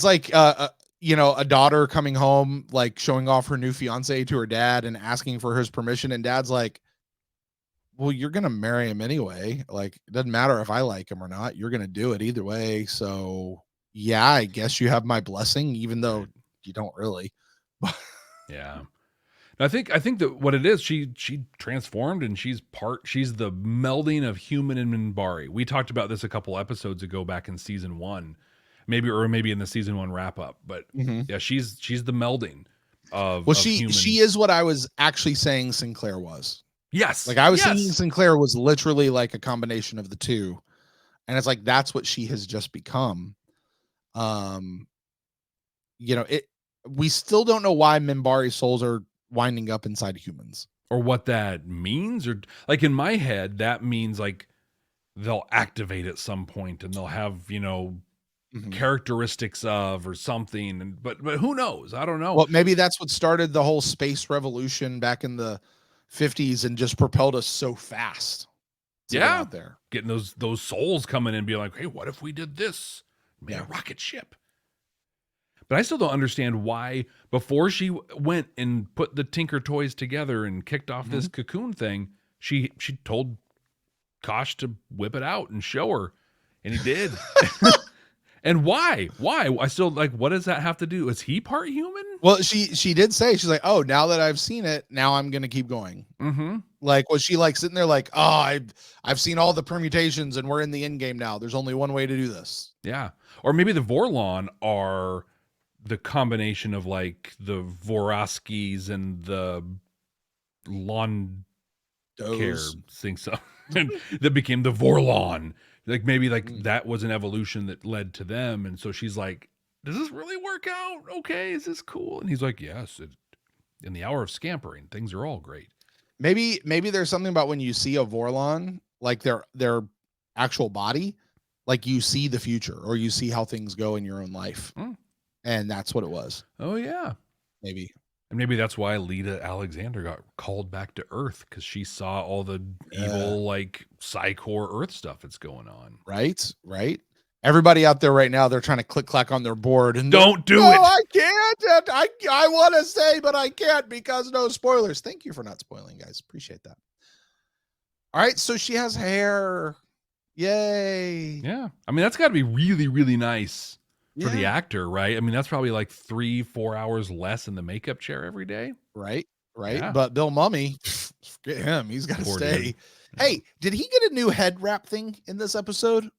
like a daughter coming home, like showing off her new fiance to her dad and asking for his permission, and dad's like, well, you're gonna marry him anyway, like it doesn't matter if I like him or not, you're gonna do it either way, so yeah, I guess you have my blessing, even though you don't really. Yeah. I think that what it is, she transformed, and she's the melding of human and Minbari. We talked about this a couple episodes ago back in season 1, maybe in the season 1 wrap up. But yeah, she's the melding of. Well, of she is what I was actually saying Sinclair was. Yes, like I was thinking Sinclair was literally like a combination of the two, and it's like that's what she has just become. We still don't know why Minbari souls are winding up inside humans, or what that means, or like in my head that means like they'll activate at some point and they'll have characteristics of or something, and but who knows, I don't know. Well, maybe that's what started the whole space revolution back in the 50s and just propelled us so fast to get out there, getting those souls coming in and being like, hey, what if we did this, made a rocket ship. But I still don't understand why, before she went and put the Tinker toys together and kicked off this cocoon thing, she told Kosh to whip it out and show her, and he did. And why? I still like, what does that have to do? Is he part human? Well, she did say, she's like, oh, now that I've seen it, now I'm gonna keep going. Like, was she like sitting there like, oh, I've seen all the permutations and we're in the end game now, there's only one way to do this? Yeah. Or maybe the Vorlon are the combination of like the Voraskis and the Lawn Care thing, so that became the Vorlon. Like maybe like that was an evolution that led to them, and so she's like, does this really work out? Okay, is this cool? And he's like, yes. In the hour of scampering, things are all great. Maybe there's something about when you see a Vorlon, like their actual body, like you see the future, or you see how things go in your own life. And that's what it was. Oh yeah, maybe. And maybe that's why Lita Alexander got called back to Earth, because she saw all the evil like Psy-Core Earth stuff that's going on. Right. Everybody out there right now, they're trying to click clack on their board and don't do it. I can't. I want to say, but I can't because no spoilers. Thank you for not spoiling, guys. Appreciate that. All right, so she has hair. Yay. Yeah. I mean, that's got to be really, really nice for the actor, right? I mean, that's probably like 3-4 hours less in the makeup chair every day. Right. Yeah. But Bill Mummy, forget him. He's got to stay. Hey, did he get a new head wrap thing in this episode?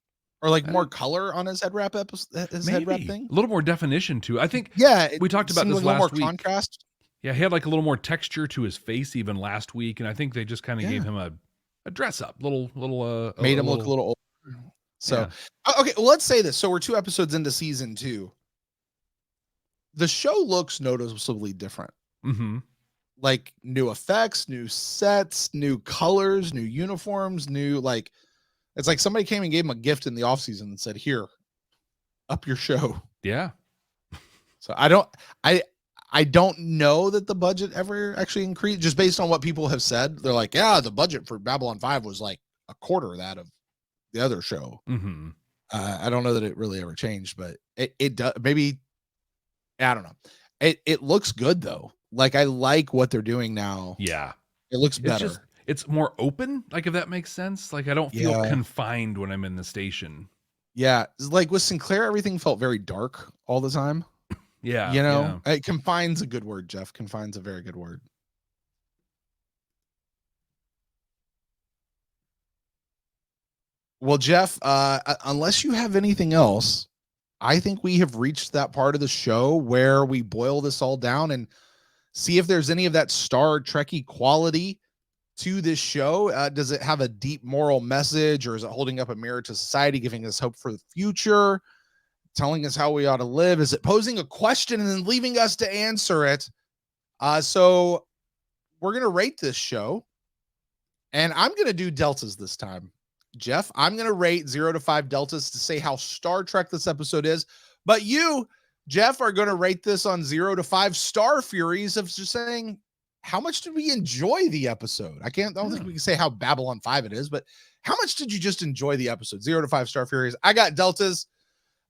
Or like more color on his head wrap head wrap thing? A little more definition too. I think we talked about this like last more week. Contrast. Yeah, he had like a little more texture to his face even last week, and I think they just kind of gave him a dress up, made him look a little older. So okay, well, let's say this. So we're 2 episodes into season 2. The show looks noticeably different. Like new effects, new sets, new colors, new uniforms, new like. It's like somebody came and gave him a gift in the off season and said, "Here, up your show." Yeah. So I don't know that the budget ever actually increased, just based on what people have said. They're like, yeah, the budget for Babylon 5 was like a quarter of that of the other show. I don't know that it really ever changed, but it does. Maybe, I don't know. It looks good though. Like I like what they're doing now. Yeah. It looks better. It's more open, like if that makes sense. Like I don't feel confined when I'm in the station. Yeah, like with Sinclair, everything felt very dark all the time. Yeah, Confine's a good word, Jeff. Confine's a very good word. Well, Jeff, unless you have anything else, I think we have reached that part of the show where we boil this all down and see if there's any of that Star Trekky quality to this show. Does it have a deep moral message, or is it holding up a mirror to society, giving us hope for the future, telling us how we ought to live? Is it posing a question and then leaving us to answer it? So we're going to rate this show, and I'm going to do deltas this time. Jeff, I'm going to rate 0 to 5 deltas to say how Star Trek this episode is. But you, Jeff, are going to rate this on 0 to 5 Star Furies of just saying, how much did we enjoy the episode? I don't think we can say how Babylon 5 it is, but how much did you just enjoy the episode? 0 to 5 Star Furies. I got deltas.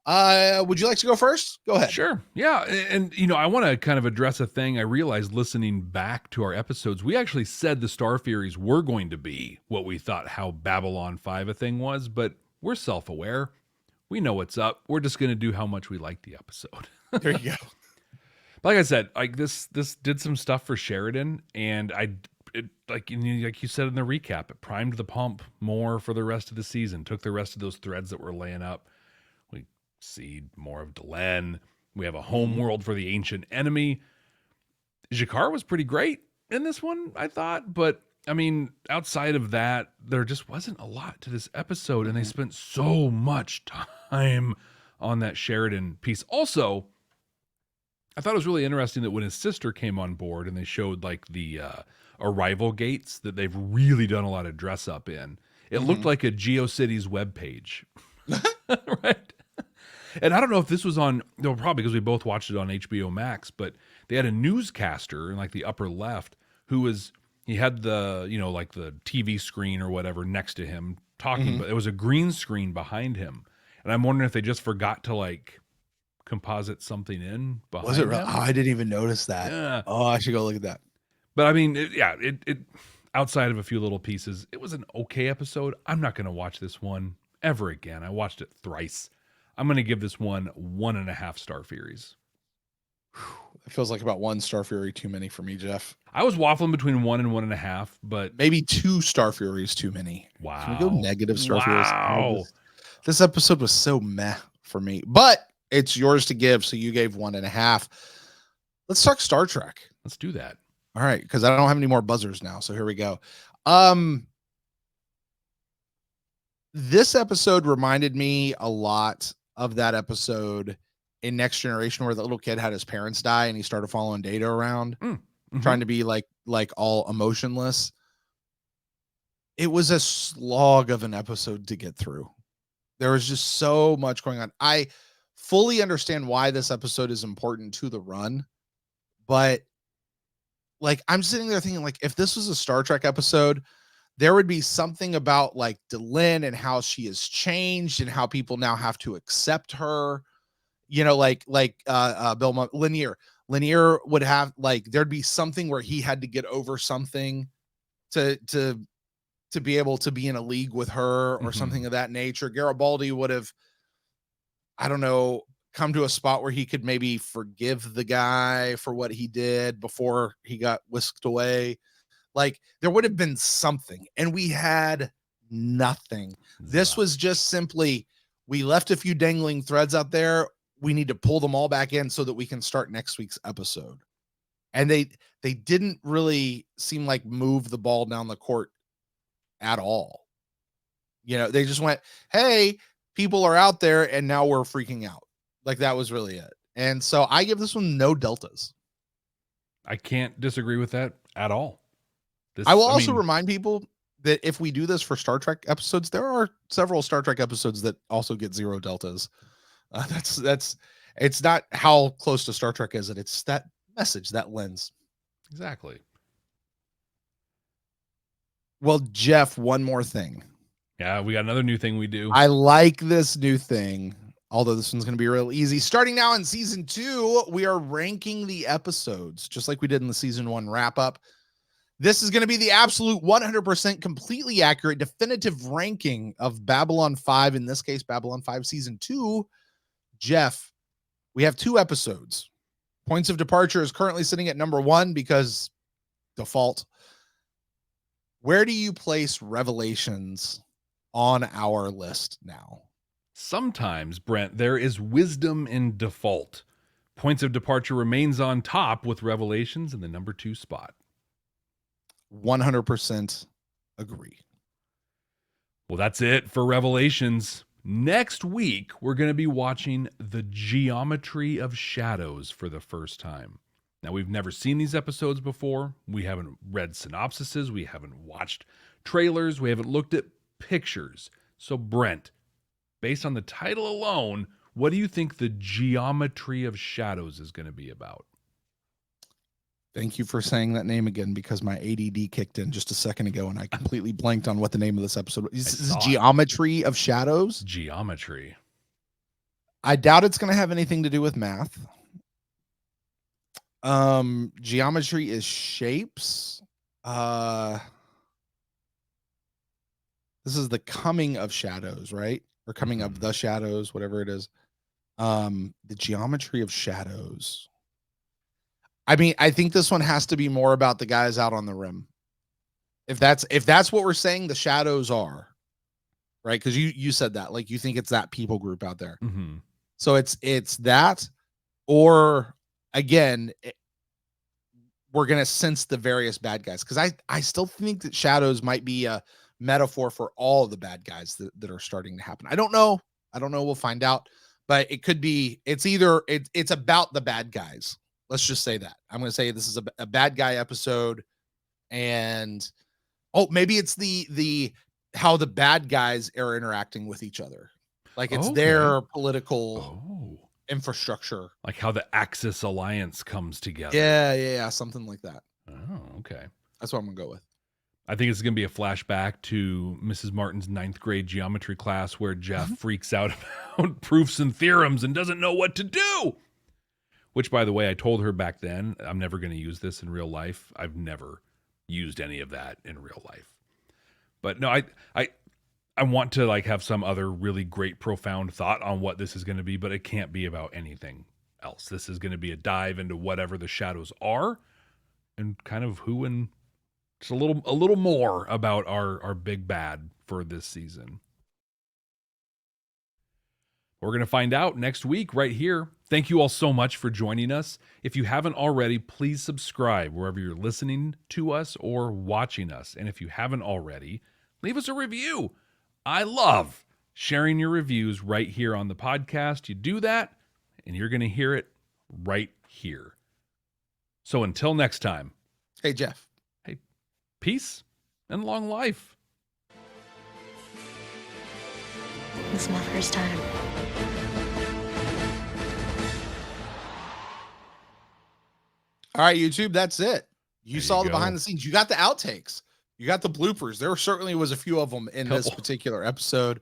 Would you like to go first? Go ahead. Sure. Yeah. And I want to kind of address a thing. I realized listening back to our episodes, we actually said the Star Furies were going to be what we thought how Babylon 5 a thing was, but we're self-aware. We know what's up. We're just going to do how much we like the episode. There you go. Like I said, like this did some stuff for Sheridan, and like you said in the recap, it primed the pump more for the rest of the season, took the rest of those threads that were laying up. We see more of Delenn. We have a home world for the ancient enemy. G'Kar was pretty great in this one, I thought, but I mean, outside of that, there just wasn't a lot to this episode, and they spent so much time on that Sheridan piece. Also, I thought it was really interesting that when his sister came on board and they showed like the arrival gates that they've really done a lot of dress up in, it looked like a GeoCities webpage. Right? And I don't know if this was on, no, probably because we both watched it on HBO Max, but they had a newscaster in like the upper left he had the, like the TV screen or whatever next to him talking, but it was a green screen behind him. And I'm wondering if they just forgot to like composite something in behind Was it real? him. Oh, I didn't even notice that. Yeah. Oh, I should go look at that. But I mean, it outside of a few little pieces, it was an okay episode. I'm not going to watch this one ever again. I watched it thrice. I'm going to give this one 1.5 Star Furies. It feels like about 1 Star Fury too many for me, Jeff. I was waffling between 1 and 1.5, but maybe 2 Star Furies too many. Wow. Can we go negative Star Furies? Wow. This episode was so meh for me, but it's yours to give. So you gave 1.5. Let's talk Star Trek. Let's do that. All right. Because I don't have any more buzzers now. So here we go. This episode reminded me a lot of that episode in Next Generation where the little kid had his parents die and he started following Data around, trying to be like all emotionless. It was a slog of an episode to get through. There was just so much going on. I fully understand why this episode is important to the run, but like I'm sitting there thinking, like, if this was a Star Trek episode, there would be something about like Delenn and how she has changed and how people now have to accept her. Like Bill Lanier would have, like, there'd be something where he had to get over something to be able to be in a league with her or something of that nature. Garibaldi would have, I don't know, come to a spot where he could maybe forgive the guy for what he did before he got whisked away. Like, there would have been something, and we had nothing. This was just simply, we left a few dangling threads out there. We need to pull them all back in so that we can start next week's episode. And they didn't really seem like move the ball down the court at all. They just went, hey, people are out there, and now we're freaking out. Like, that was really it. And so I give this one no deltas. I can't disagree with that at all. I will also remind people that if we do this for Star Trek episodes, there are several Star Trek episodes that also get 0 deltas. It's not how close to Star Trek is it. It's that message, that lens. Exactly. Well, Jeff, one more thing. Yeah, we got another new thing we do. I like this new thing, although this one's going to be real easy. Starting now in season 2, we are ranking the episodes, just like we did in the season 1 wrap up. This is going to be the absolute 100% completely accurate, definitive ranking of Babylon 5. In this case, Babylon 5 season 2. Jeff, we have 2 episodes. Points of Departure is currently sitting at number 1 because default. Where do you place Revelations on our list now. Sometimes, Brent, there is wisdom in default. Points of departure remains on top with Revelations in the number 2 spot. 100% agree. Well, that's it for Revelations. Next week, we're going to be watching The Geometry of Shadows for the first time. Now, we've never seen these episodes before. We haven't read synopsises. We haven't watched trailers. We haven't looked at pictures. So, Brent, based on the title alone, what do you think The Geometry of Shadows is going to be about? Thank you for saying that name again, because my ADD kicked in just a second ago and I completely blanked on what the name of this episode was. Is this Geometry of Shadows? Geometry. I doubt it's going to have anything to do with math. Geometry is shapes. This is the coming of shadows, right? Or coming of the shadows, whatever it is. The Geometry of Shadows. I mean, I think this one has to be more about the guys out on the rim. If that's what we're saying the shadows are, right? Because you said that, like, you think it's that people group out there. Mm-hmm. So it's that, or again, we're gonna sense the various bad guys, because I still think that shadows might be a metaphor for all of the bad guys that are starting to happen. I don't know. We'll find out, but it could be. It's either it's about the bad guys. Let's just say that. I'm going to say this is a bad guy episode, and maybe it's the how the bad guys are interacting with each other. Like it's their political infrastructure. Like how the Axis Alliance comes together. Yeah, something like that. Oh, okay. That's what I'm going to go with. I think it's going to be a flashback to Mrs. Martin's 9th grade geometry class where Jeff freaks out about proofs and theorems and doesn't know what to do. Which, by the way, I told her back then, I'm never going to use this in real life. I've never used any of that in real life. But no, I want to like have some other really great, profound thought on what this is going to be, but it can't be about anything else. This is going to be a dive into whatever the shadows are and kind of who and just a little more about our big bad for this season. We're going to find out next week right here. Thank you all so much for joining us. If you haven't already, please subscribe wherever you're listening to us or watching us. And if you haven't already, leave us a review. I love sharing your reviews right here on the podcast. You do that, and you're going to hear it right here. So until next time. Hey, Jeff. Hey, peace and long life. This is my first time. All right, YouTube, that's it. You saw the go. behind the scenes. You got the outtakes. You got the bloopers. There certainly was a few of them in this particular episode.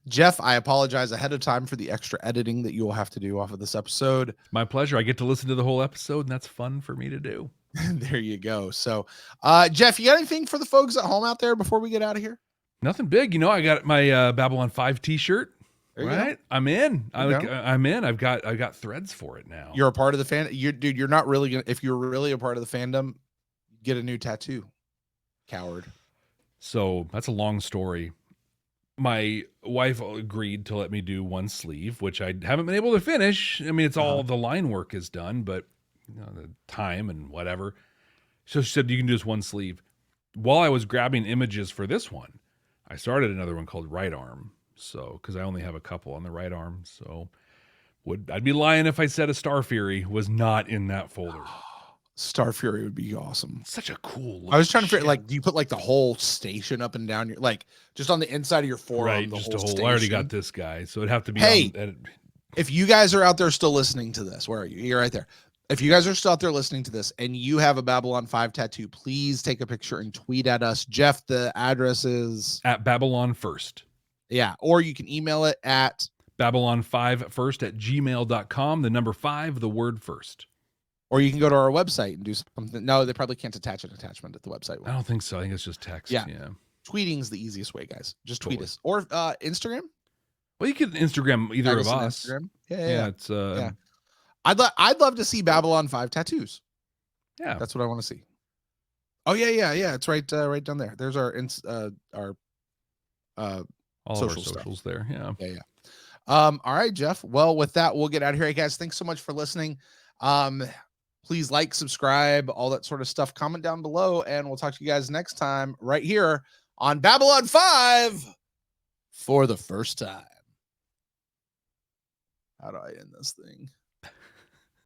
Jeff, I apologize ahead of time for the extra editing that you will have to do off of this episode. My pleasure. I get to listen to the whole episode, and that's fun for me to do. There you go. So, Jeff, you got anything for the folks at home out there before we get out of here? Nothing big. You know, I got my Babylon 5 t-shirt. Right? I'm in. I'm in. I've got threads for it now. You're a part of the fan. You're not really gonna, if you're really a part of the fandom, get a new tattoo. Coward. So that's a long story. My wife agreed to let me do one sleeve, which I haven't been able to finish. I mean, it's all the line work is done, but you know, the time and whatever. So she said, you can do this one sleeve. While I was grabbing images for this one, I started another one called Right Arm. So, because I only have a couple on the right arm. So, I'd be lying if I said a Star Fury was not in that folder. Star Fury would be awesome. Such a cool. I was trying to figure, like, do you put like the whole station up and down your, like, just on the inside of your forearm? Right, just a whole. I already got this guy, so it'd have to be. Hey, if you guys are out there still listening to this, where are you? You're right there. If you guys are still out there listening to this and you have a Babylon 5 tattoo, please take a picture and tweet at us. Jeff, the address is at Babylon First. Yeah, or you can email it at Babylon5first@gmail.com. The number 5, the word first. Or you can go to our website and do something. No, they probably can't attach an attachment at the website. I don't think so. I think it's just text. Yeah. Tweeting is the easiest way, guys. Just tweet us. Or Instagram. Well, you can Instagram either of us. Instagram. Yeah. It's I'd love to see Babylon 5 tattoos. Yeah. That's what I want to see. Oh yeah. It's right down there. There's our All of our socials there. Yeah. Yeah. All right, Jeff. Well, with that, we'll get out of here. Hey, guys, thanks so much for listening. Please like, subscribe, all that sort of stuff. Comment down below, and we'll talk to you guys next time right here on Babylon 5 for the first time. How do I end this thing?